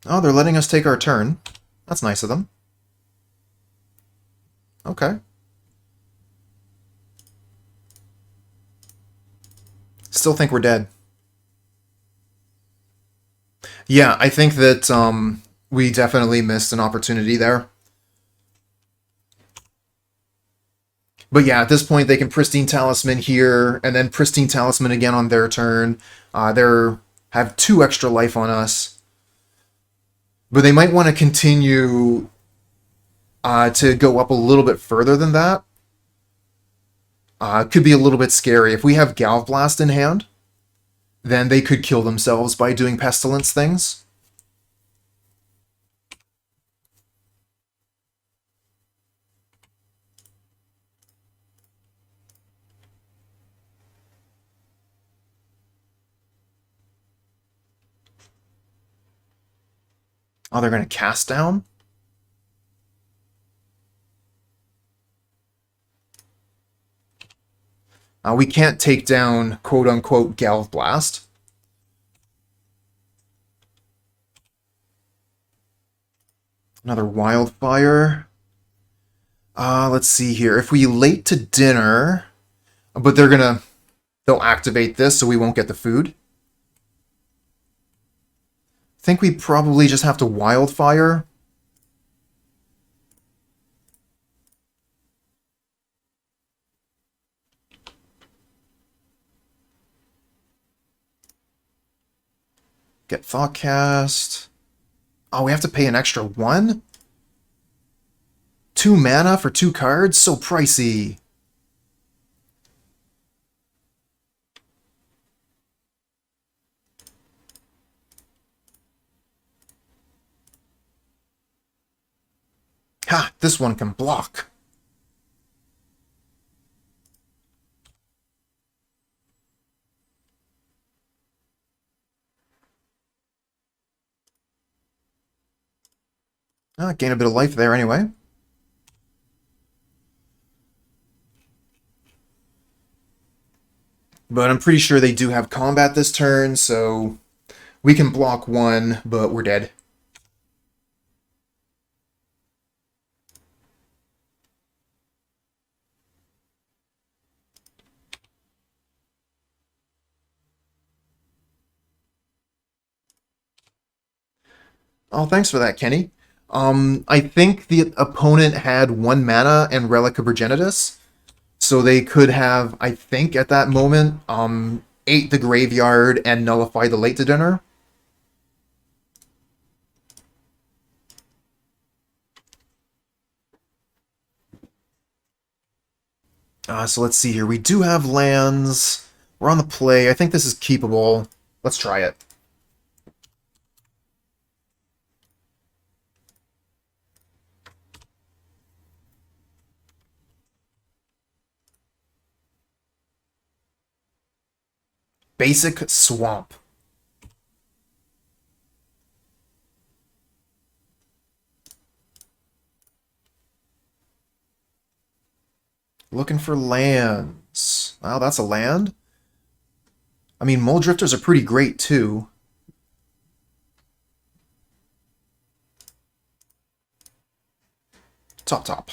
Oh, they're letting us take our turn. That's nice of them. Okay. Still think we're dead. Yeah, I think that we definitely missed an opportunity there. But yeah, at this point, they can Pristine Talisman here, and then Pristine Talisman again on their turn. They have 2 extra life on us. But they might want to continue to go up a little bit further than that. Could be a little bit scary. If we have Galvblast in hand, then they could kill themselves by doing Pestilence things. Oh, they're going to cast down? We can't take down quote-unquote Galvblast. Another Wildfire. Let's see here. If we late to dinner, but they'll activate this so we won't get the food. I think we probably just have to Wildfire. Get Thoughtcast. Oh, we have to pay an extra 1? 2 mana for 2 cards? So pricey. Ha! This one can block. Gain a bit of life there anyway. But I'm pretty sure they do have combat this turn, so we can block 1, but we're dead. Oh, thanks for that, Kenny. I think the opponent had 1 mana and Relic of Progenitus, so they could have, I think, at that moment, ate the graveyard and nullify the late to dinner. So let's see here. We do have lands. We're on the play. I think this is keepable. Let's try it. Basic Swamp. Looking for lands. Wow, that's a land. I mean, Mulldrifters are pretty great, too. Top.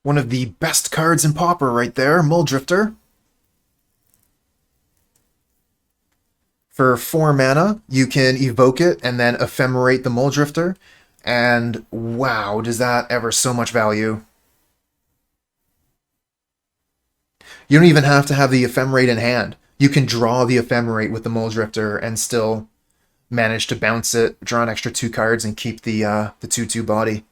One of the best cards in Pauper right there, Mulldrifter. For 4 mana, you can evoke it and then Ephemerate the Mulldrifter. And wow, does that ever so much value. You don't even have to have the Ephemerate in hand. You can draw the Ephemerate with the Mulldrifter and still manage to bounce it, draw an extra 2 cards, and keep the 2/2 body.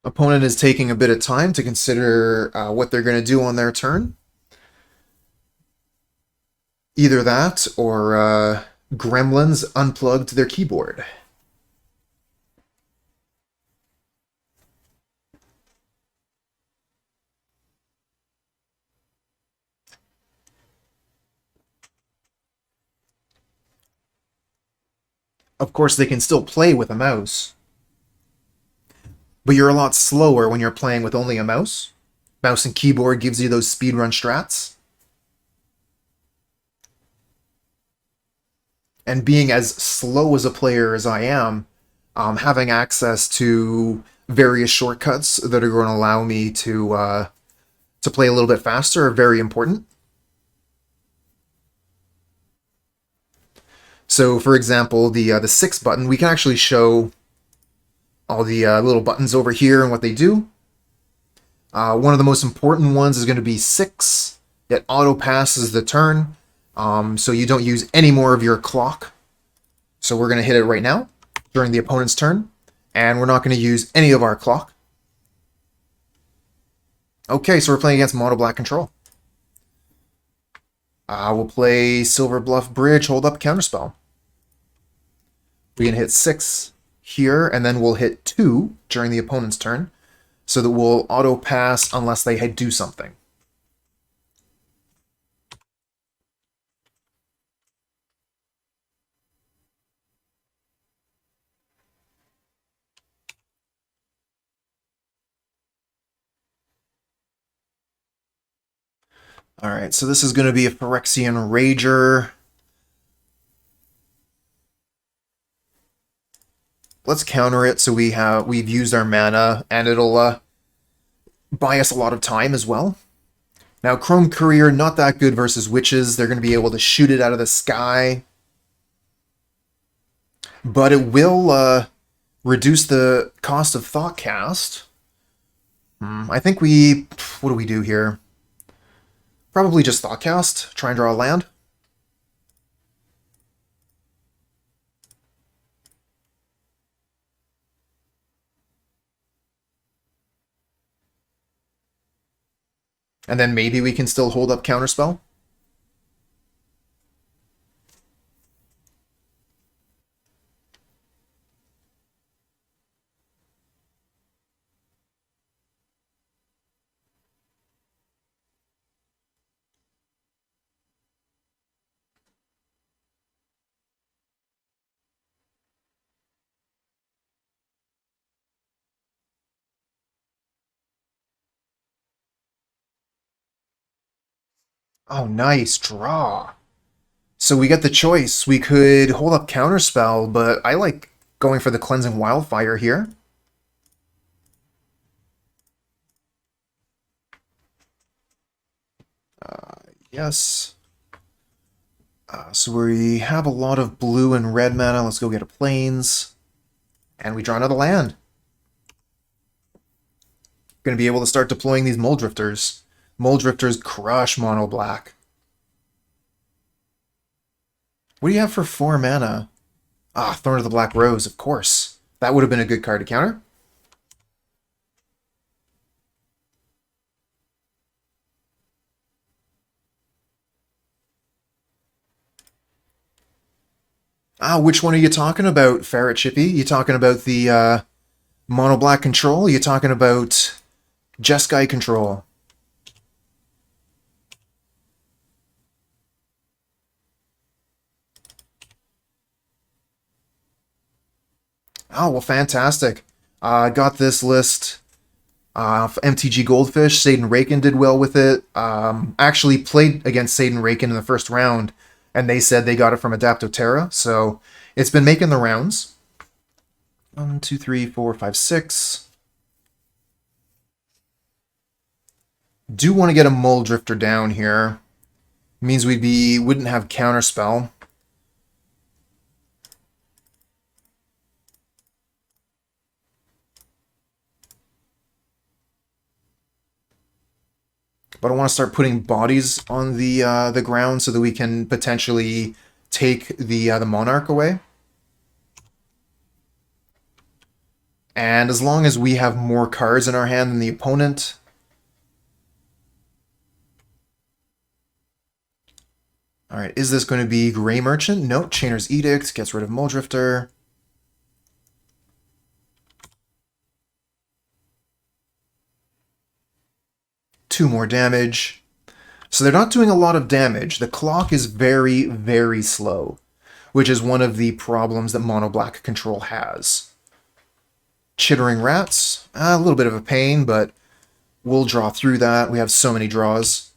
Opponent is taking a bit of time to consider what they're going to do on their turn. Either that or Gremlins unplugged their keyboard. Of course, they can still play with a mouse, but you're a lot slower when you're playing with only a mouse. Mouse and keyboard gives you those speedrun strats. And being as slow as a player as I am, having access to various shortcuts that are going to allow me to play a little bit faster are very important. So, for example, the 6 button, we can actually show all the little buttons over here and what they do. One of the most important ones is going to be 6. It auto passes the turn, so you don't use any more of your clock. So we're going to hit it right now during the opponent's turn, and we're not going to use any of our clock. Okay, so we're playing against Mono Black Control. We'll play Silverbluff Bridge, hold up, Counterspell. We can hit 6 here, and then we'll hit 2 during the opponent's turn, so that we'll auto pass unless they do something. Alright, so this is going to be a Phyrexian Rager. Let's counter it so we've used our mana, and it'll buy us a lot of time as well. Now, Chrome Courier, not that good versus witches. They're going to be able to shoot it out of the sky. But it will reduce the cost of Thoughtcast. I think what do we do here? Probably just Thoughtcast, try and draw a land. And then maybe we can still hold up Counterspell. Oh, nice draw. So we get the choice. We could hold up Counterspell, but I like going for the Cleansing Wildfire here. Yes. So we have a lot of blue and red mana. Let's go get a Plains. And we draw another land. Going to be able to start deploying these Mulldrifters. Mulldrifters crush mono black. What do you have for 4 mana? Ah, Thorn of the Black Rose, of course. That would have been a good card to counter. Ah, which one are you talking about, Ferret Chippy? You talking about the mono black control? You talking about Jeskai control? Oh, well, fantastic. Got this list MTG Goldfish. Satan Raken did well with it. Actually played against Satan Raken in the first round, and they said they got it from Adaptoterra, so it's been making the rounds. 1, 2, 3, 4, 5, 6. Do want to get a Mulldrifter down here. Means wouldn't have Counterspell. But I want to start putting bodies on the ground so that we can potentially take the Monarch away. And as long as we have more cards in our hand than the opponent, all right, is this going to be Grey Merchant? No, Chainer's Edict gets rid of Mulldrifter. Two more damage. So they're not doing a lot of damage. The clock is very, very slow. which is one of the problems that mono black control has. Chittering Rats, a little bit of a pain, but we'll draw through that. We have so many draws.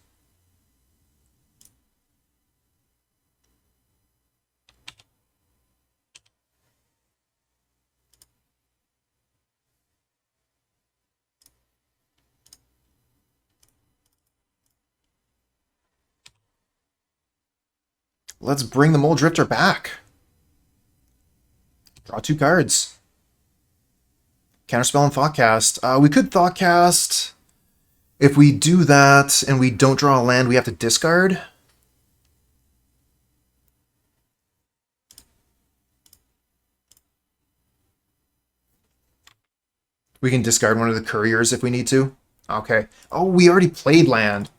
Let's bring the Mulldrifter back. Draw 2 cards. Counterspell and Thoughtcast. We could Thoughtcast. If we do that and we don't draw a land, we have to discard. We can discard one of the couriers if we need to. Okay. Oh, we already played land.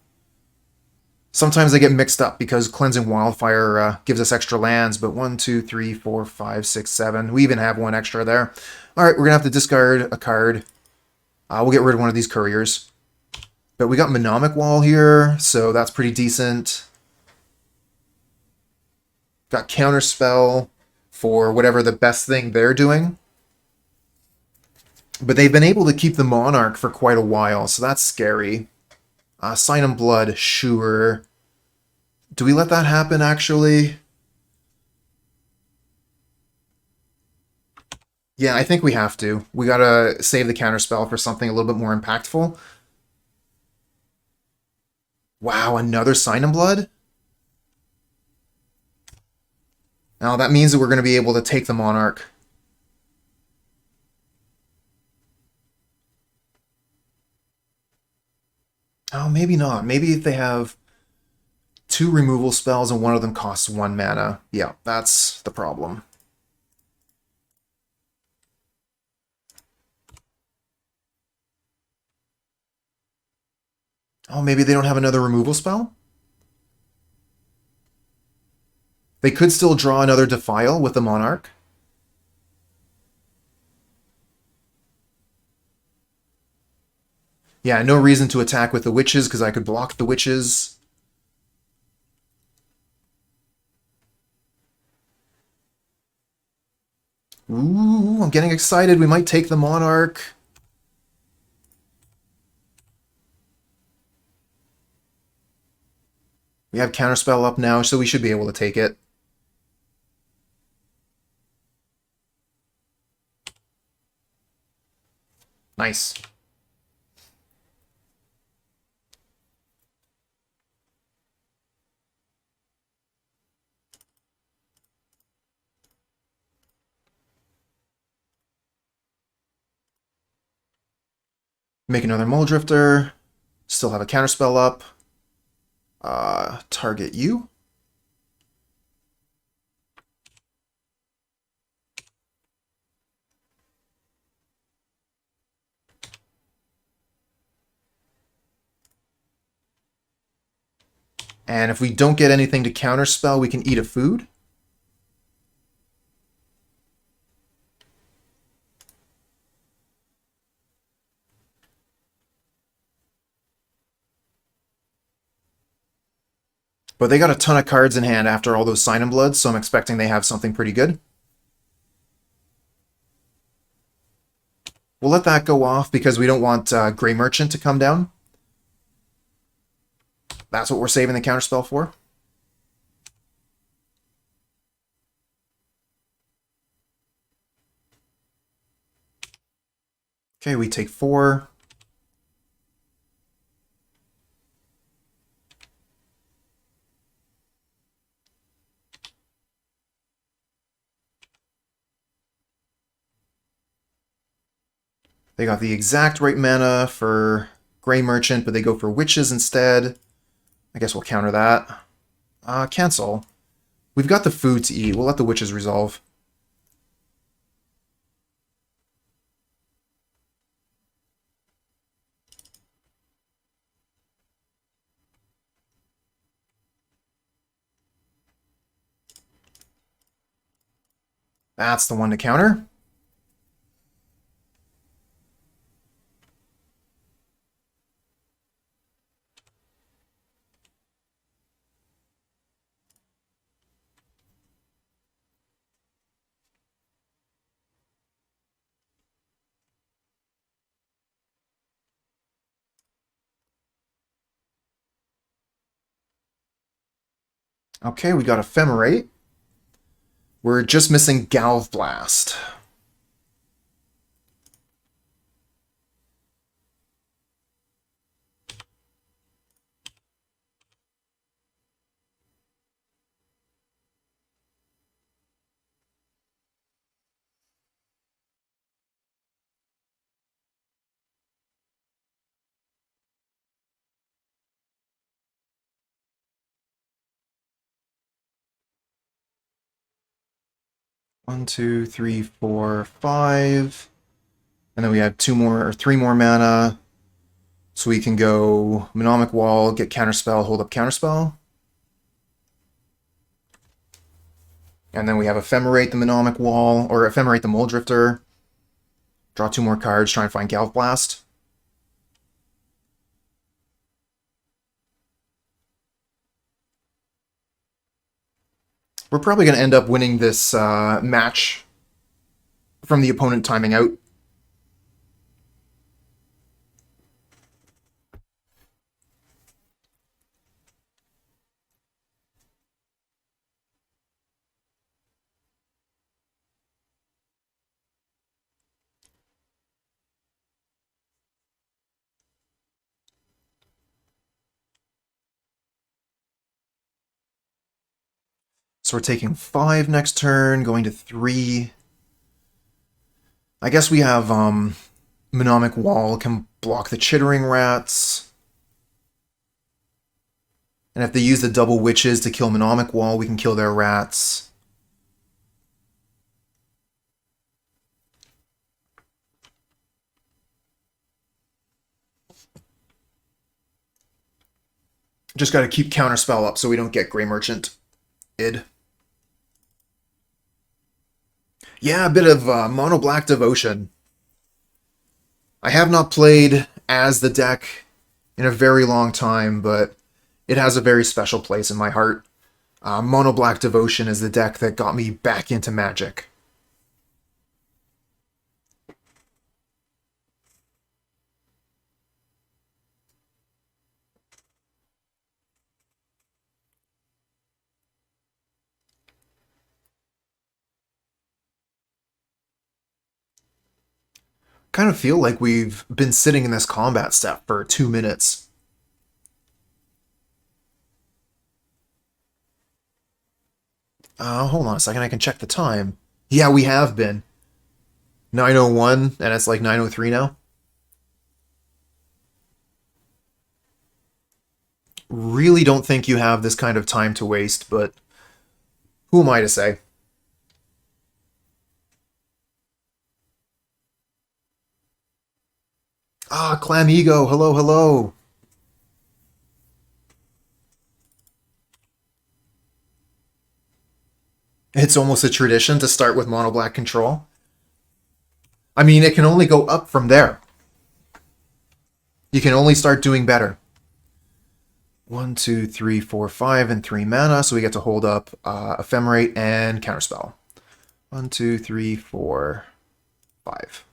Sometimes they get mixed up because Cleansing Wildfire gives us extra lands, but 1, 2, 3, 4, 5, 6, 7. We even have one extra there. All right, we're going to have to discard a card. We'll get rid of one of these couriers. But we got Mnemonic Wall here, so that's pretty decent. Got Counterspell for whatever the best thing they're doing. But they've been able to keep the Monarch for quite a while, so that's scary. Sign and Blood, sure. Do we let that happen, actually? Yeah, I think we have to. We gotta save the Counterspell for something a little bit more impactful. Wow, another Sign and Blood? Now, that means that we're going to be able to take the Monarch. Oh, maybe not. Maybe if they have 2 removal spells and one of them costs 1 mana. Yeah, that's the problem. Oh, maybe they don't have another removal spell? They could still draw another Defile with the Monarch. Yeah, no reason to attack with the Witches because I could block the Witches. Ooh, I'm getting excited. We might take the Monarch. We have Counterspell up now, so we should be able to take it. Nice. Make another Mulldrifter. Still have a Counterspell up. Target you. And if we don't get anything to Counterspell, we can eat a food. But they got a ton of cards in hand after all those Sign and Bloods, so I'm expecting they have something pretty good. We'll let that go off because we don't want Grey Merchant to come down. That's what we're saving the Counterspell for. Okay, we take 4. They got the exact right mana for Grey Merchant, but they go for Witches instead. I guess we'll counter that. Cancel. We've got the food to eat. We'll let the Witches resolve. That's the one to counter. Okay, we got Ephemerate. We're just missing Galvanic Blast. One, two, three, four, five. And then we have three more mana. So we can go Mnemonic Wall, get Counterspell, hold up Counterspell. And then we have Ephemerate the Mnemonic Wall, or Ephemerate the Mulldrifter. Draw 2 more cards, try and find Galvanic Blast. We're probably going to end up winning this match from the opponent timing out. So we're taking 5 next turn, going to 3. I guess we have Mnemonic Wall can block the Chittering Rats. And if they use the double witches to kill Mnemonic Wall, we can kill their rats. Just got to keep Counterspell up so we don't get Grey Merchant. Yeah, a bit of Mono Black Devotion. I have not played as the deck in a very long time, but it has a very special place in my heart. Mono Black Devotion is the deck that got me back into Magic. Kind of feel like we've been sitting in this combat step for 2 minutes. Hold on a second, I can check the time. Yeah, we have been. 9:01, and it's like 9:03 now. Really don't think you have this kind of time to waste, but who am I to say? Ah, Clam Ego, hello, hello. It's almost a tradition to start with Mono Black Control. I mean, it can only go up from there. You can only start doing better. 1, 2, 3, 4, 5, and 3 mana, so we get to hold up Ephemerate and Counterspell. 1, 2, 3, 4, 5.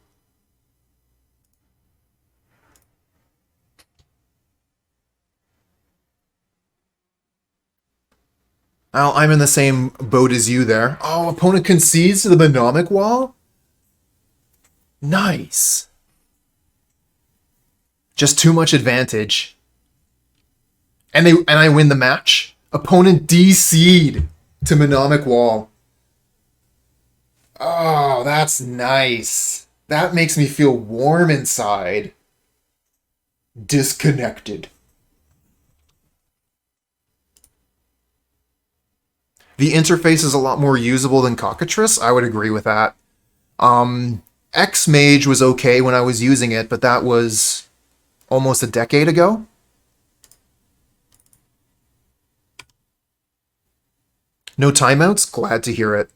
Well, I'm in the same boat as you there. Oh, opponent concedes to the Mnemonic Wall? Nice. Just too much advantage. And I win the match. Opponent DC'd to Mnemonic Wall. Oh, that's nice. That makes me feel warm inside. Disconnected. The interface is a lot more usable than Cockatrice. I would agree with that. X-Mage was okay when I was using it, but that was almost a decade ago. No timeouts? Glad to hear it.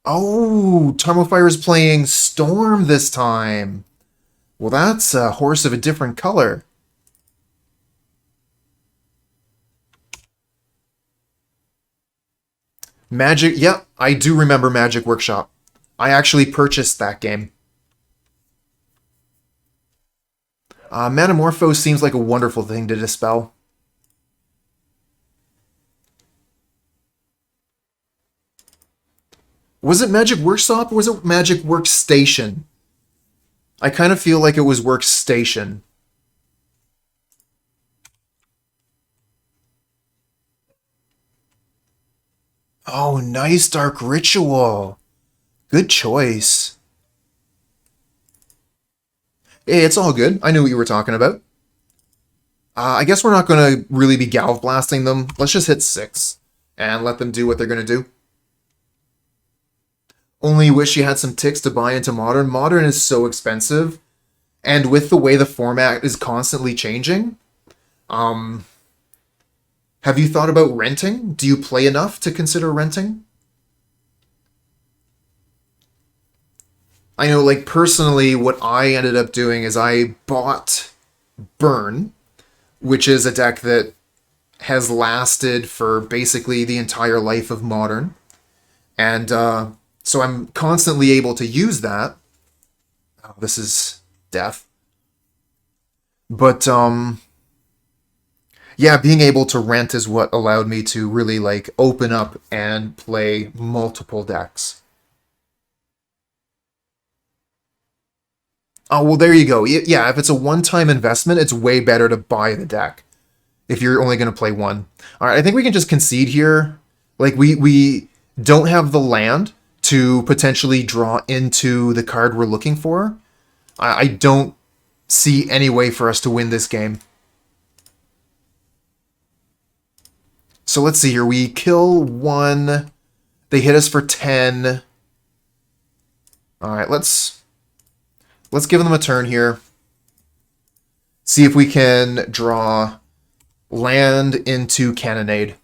Oh, Tarmofire is playing Storm this time. Well, that's a horse of a different color. Magic, yep, I do remember Magic Workshop. I actually purchased that game. Manamorphose seems like a wonderful thing to dispel. Was it Magic Workshop or was it Magic Workstation? I kind of feel like it was Workstation. Oh, nice Dark Ritual. Good choice. Hey, it's all good. I knew what you were talking about. I guess we're not going to really be Galv blasting them. Let's just hit 6 and let them do what they're going to do. Only wish you had some ticks to buy into Modern. Modern is so expensive. And with the way the format is constantly changing, have you thought about renting? Do you play enough to consider renting? I know, like, personally, what I ended up doing is I bought Burn, which is a deck that has lasted for basically the entire life of Modern. And so I'm constantly able to use that. Oh, this is death. But, yeah, being able to rent is what allowed me to really, like, open up and play multiple decks. Oh, well, there you go. Yeah, if it's a one-time investment, it's way better to buy the deck if you're only going to play one. All right, I think we can just concede here. Like, we don't have the land to potentially draw into the card we're looking for. I don't see any way for us to win this game. So let's see here. We kill 1. They hit us for 10. All right, let's give them a turn here. See if we can draw land into Cannonade.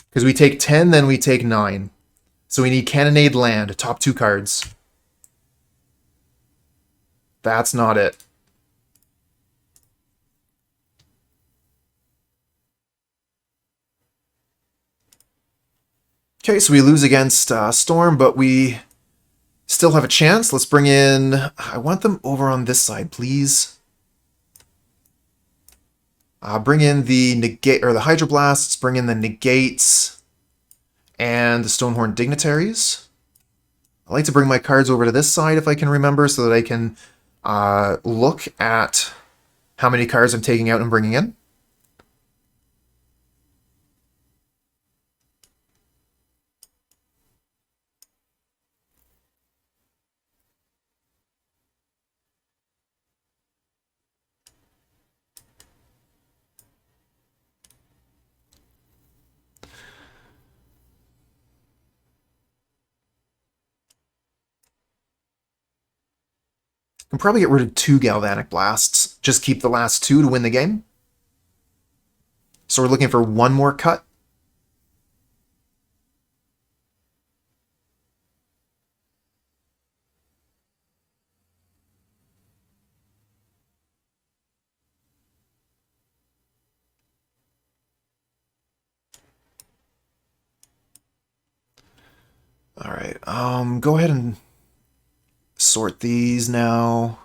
Because we take 10, then we take 9. So we need Cannonade land, top 2 cards. That's not it. Okay, so we lose against Storm, but we still have a chance. Let's bring in... I want them over on this side, please. Bring in the Negate, or the Hydroblasts, bring in the Negates, and the Stonehorn Dignitaries. I like to bring my cards over to this side if I can remember, so that I can look at how many cards I'm taking out and bringing in. Can probably get rid of 2 Galvanic Blasts. Just keep the last 2 to win the game. So we're looking for 1 more cut. All right, go ahead and sort these now.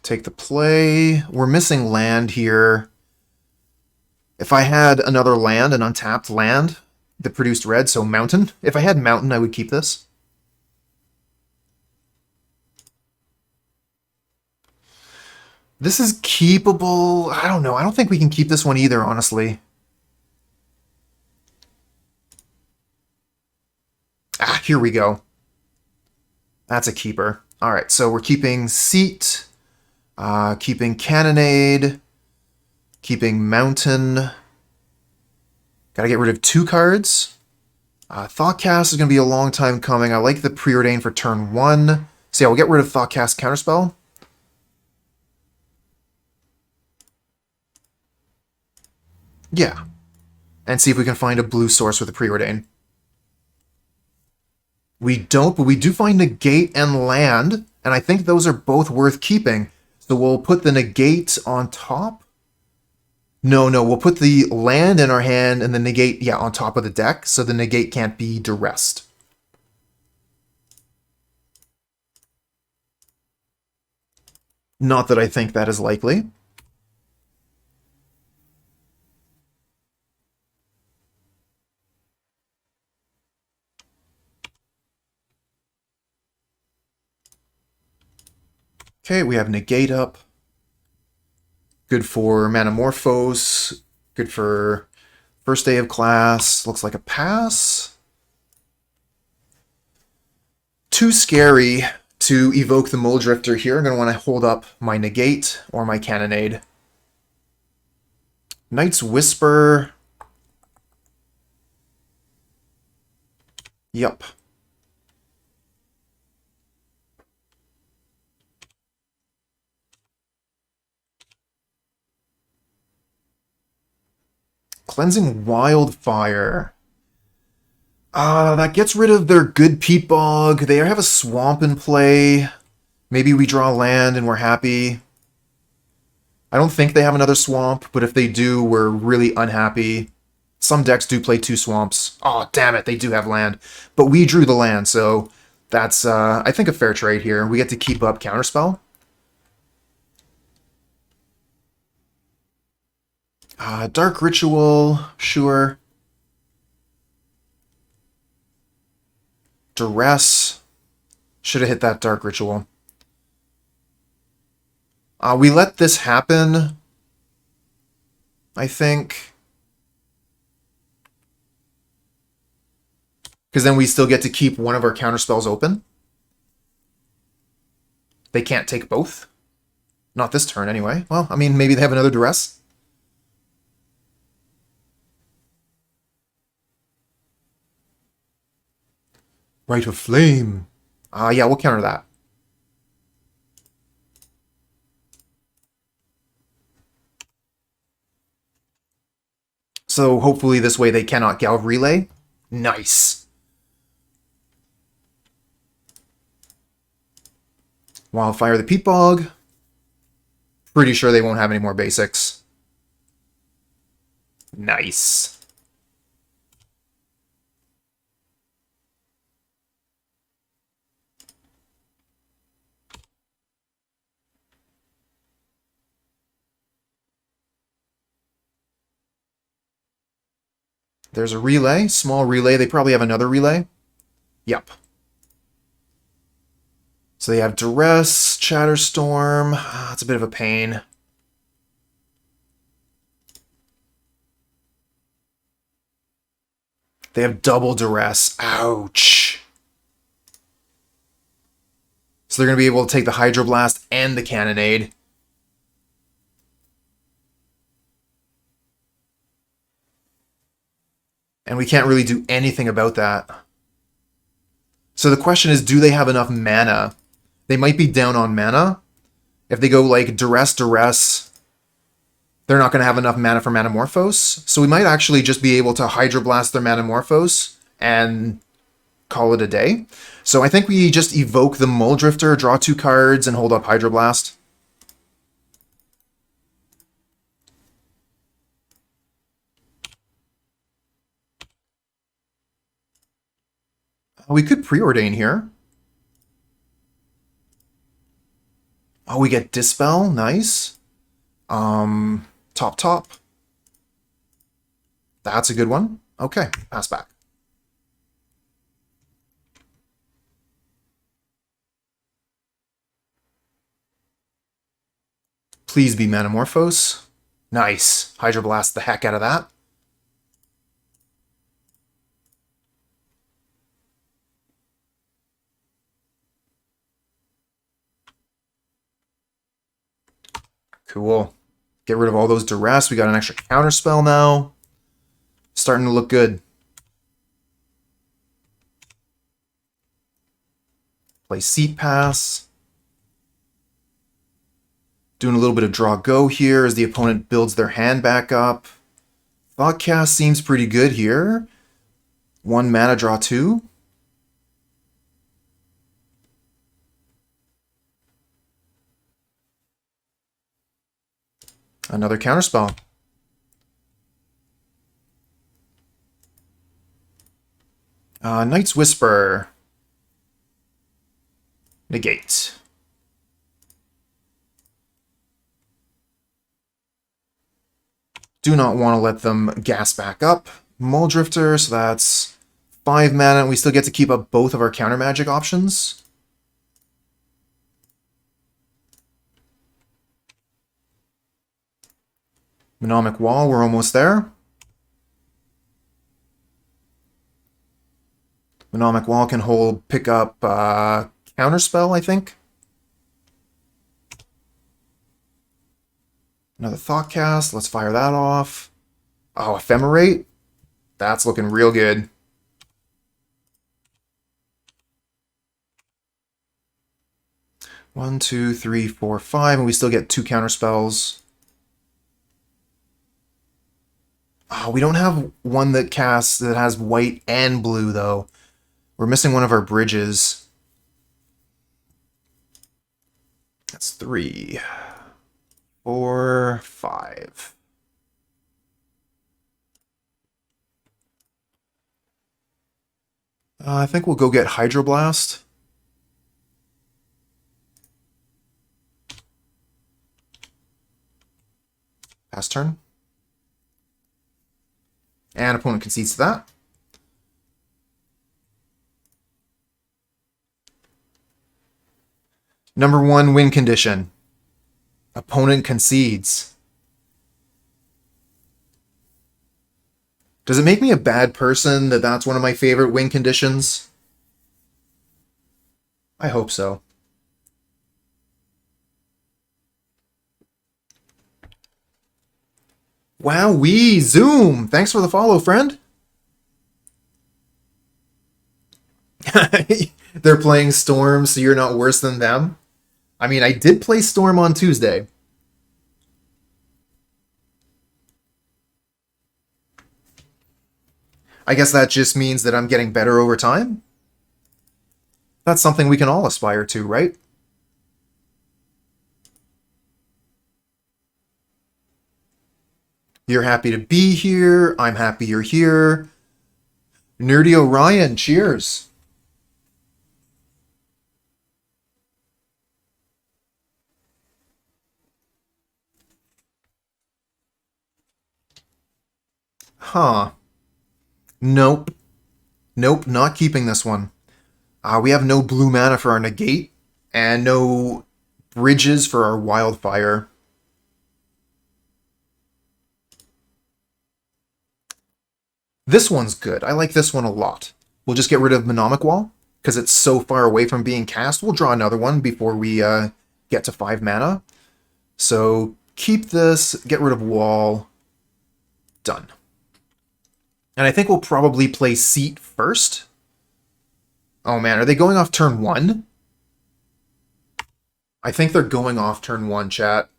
Take the play. We're missing land here. If I had another land, an untapped land that produced red, so Mountain. If I had Mountain, I would keep this. This is keepable. I don't know. I don't think we can keep this one either, honestly. Ah, here we go. That's a keeper. All right, so we're keeping Seat, keeping Cannonade, keeping Mountain. Gotta get rid of 2 cards. Thoughtcast is going to be a long time coming. I like the Preordain for turn 1. So yeah, we'll get rid of Thoughtcast Counterspell. Yeah. And see if we can find a blue source with a Preordain. We don't, but we do find Negate and Land, and I think those are both worth keeping. So we'll put the Negate on top. No, we'll put the Land in our hand and the Negate, yeah, on top of the deck, so the Negate can't be duressed. Not that I think that is likely. Okay, we have Negate up. Good for Manamorphose. Good for first day of class. Looks like a pass. Too scary to evoke the Mulldrifter here. I'm going to want to hold up my Negate or my Cannonade. Knight's Whisper. Yup. Cleansing Wildfire. That gets rid of their good peat bog. They have a swamp in play. Maybe we draw land and we're happy. I don't think they have another swamp, but if they do, we're really unhappy. Some decks do play 2 swamps. Oh, damn it, they do have land. But we drew the land, so that's, I think, a fair trade here. We get to keep up Counterspell. Dark Ritual, sure. Duress. Should have hit that Dark Ritual. We let this happen, I think. Because then we still get to keep one of our counterspells open. They can't take both. Not this turn, anyway. Well, I mean, maybe they have another Duress. Rite of Flame. Yeah, we'll counter that. So hopefully this way they cannot Galv Relay. Nice. Wildfire the Peat Bog. Pretty sure they won't have any more basics. Nice. There's a relay, small relay. They probably have another relay. Yep. So they have Duress, Chatterstorm. It's a bit of a pain. They have double Duress. Ouch. So they're going to be able to take the Hydroblast and the Cannonade. And we can't really do anything about that. So the question is, do they have enough mana? They might be down on mana. If they go like Duress, they're not going to have enough mana for Manamorphose. So we might actually just be able to Hydroblast their Manamorphose and call it a day. So I think we just evoke the Mulldrifter, draw 2 cards, and hold up Hydroblast. We could Preordain here. Oh, we get Dispel. Nice. Top. That's a good one. Okay, pass back. Please be Manamorphose. Nice. Hydroblast the heck out of that. Cool. Get rid of all those Duress. We got an extra Counterspell now. Starting to look good. Play Seat Pass. Doing a little bit of draw go here as the opponent builds their hand back up. Thoughtcast seems pretty good here. 1 mana, draw 2. Another counterspell. Night's Whisper. Negate. Do not want to let them gas back up. Mulldrifter, so that's 5 mana. We still get to keep up both of our counter magic options. Mnemonic Wall, we're almost there. Mnemonic Wall can pick up Counterspell, I think. Another Thoughtcast, let's fire that off. Oh, Ephemerate? That's looking real good. One, two, three, four, five, and we still get 2 counterspells. Oh, we don't have one that has white and blue, though. We're missing one of our bridges. That's 3, 4, 5. I think we'll go get Hydroblast. Pass turn. And opponent concedes to that. Number 1 win condition. Opponent concedes. Does it make me a bad person that that's one of my favorite win conditions? I hope so. Wowee, Zoom! Thanks for the follow, friend. They're playing Storm, so you're not worse than them. I mean, I did play Storm on Tuesday. I guess that just means that I'm getting better over time. That's something we can all aspire to, right? You're happy to be here. I'm happy you're here. Nerdy Orion, cheers. Huh. Nope. Nope, not keeping this one. We have no blue mana for our Negate, and no bridges for our Wildfire. This one's good. I like this one a lot. We'll just get rid of Mnemonic Wall, because it's so far away from being cast. We'll draw another one before we get to 5 mana. So keep this, get rid of Wall. Done. And I think we'll probably play Seat first. Oh man, are they going off turn 1? I think they're going off turn 1, chat.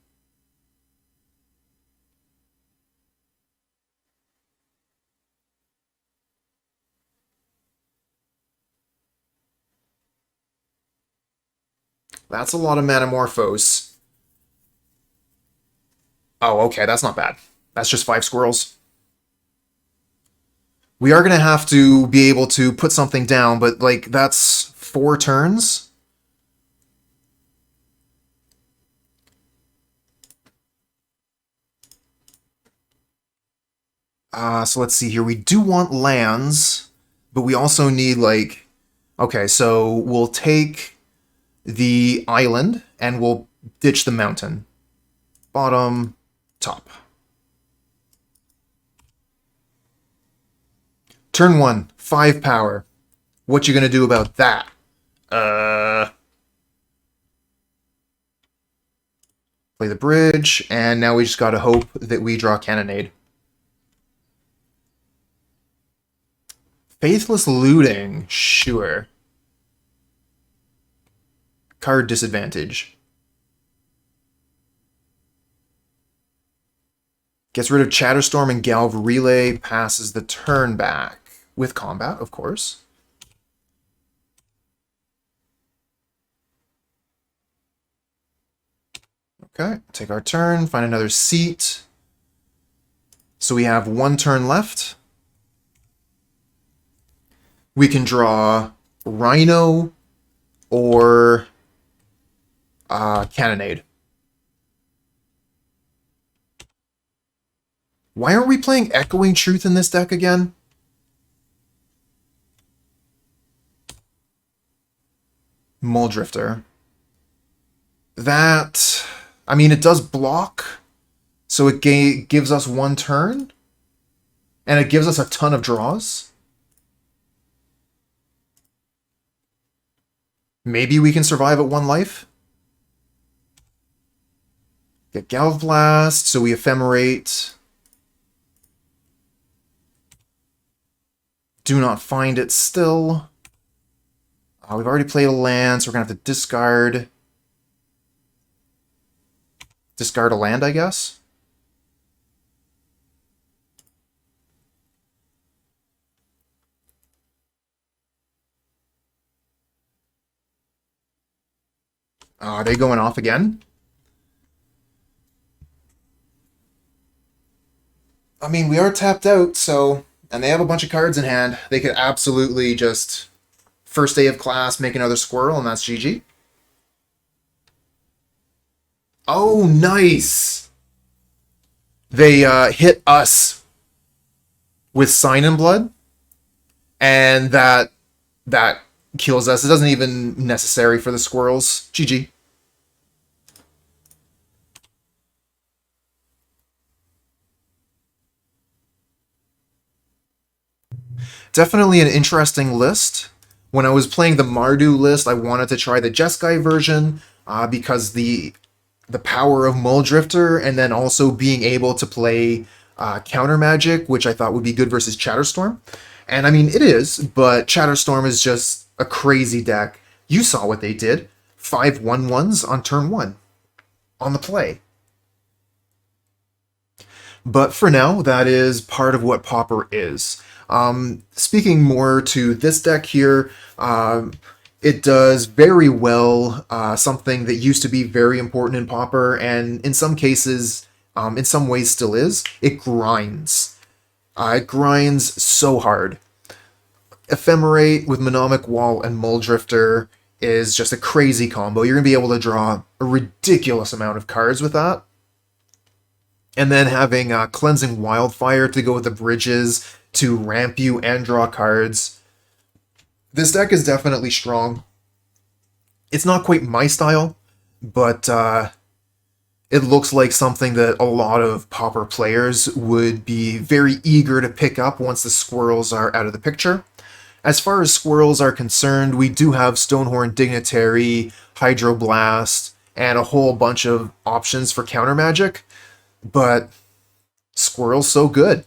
That's a lot of Manamorphose. Oh, okay, that's not bad. That's just 5 squirrels. We are going to have to be able to put something down, but, like, that's 4 turns? So let's see here. We do want lands, but we also need, like... Okay, so we'll take the island, and we'll ditch the mountain. Bottom, top. Turn 1, 5 power. What you gonna do about that? Play the bridge, and now we just gotta hope that we draw Cannonade. Faithless Looting, sure. Card disadvantage. Gets rid of Chatterstorm and Galv Relay, passes the turn back. With combat, of course. Okay, take our turn, find another seat. So we have one turn left. We can draw Rhino or Cannonade. Why aren't we playing Echoing Truth in this deck again? Mulldrifter. That... I mean, it does block, so it gives us one turn, and it gives us a ton of draws. Maybe we can survive at 1 life. Get Galvblast, so we Ephemerate. Do not find it still. We've already played a land, so we're going to have to discard. Discard a land, I guess? Are they going off again? I mean, we are tapped out, so... And they have a bunch of cards in hand. They could absolutely just... First day of class, make another squirrel, and that's GG. Oh, nice! They hit us with Sign in Blood, and that kills us. It doesn't even necessary for the squirrels. GG. Definitely an interesting list. When I was playing the Mardu list, I wanted to try the Jeskai version because the power of Mulldrifter, and then also being able to play counter magic, which I thought would be good versus Chatterstorm. And I mean, it is, but Chatterstorm is just a crazy deck. You saw what they did. 5 1/1s on turn 1 on the play. But for now, that is part of what Pauper is. Speaking more to this deck here, it does very well something that used to be very important in Pauper, and in some cases, in some ways still is. It grinds. It grinds so hard. Ephemerate with Mnemonic Wall and Mulldrifter is just a crazy combo. You're going to be able to draw a ridiculous amount of cards with that. And then having Cleansing Wildfire to go with the bridges to ramp you and draw cards. This deck is definitely strong. It's not quite my style, but it looks like something that a lot of Pauper players would be very eager to pick up once the squirrels are out of the picture. As far as squirrels are concerned, we do have Stonehorn Dignitary, Hydroblast, and a whole bunch of options for counter magic, but squirrel's so good.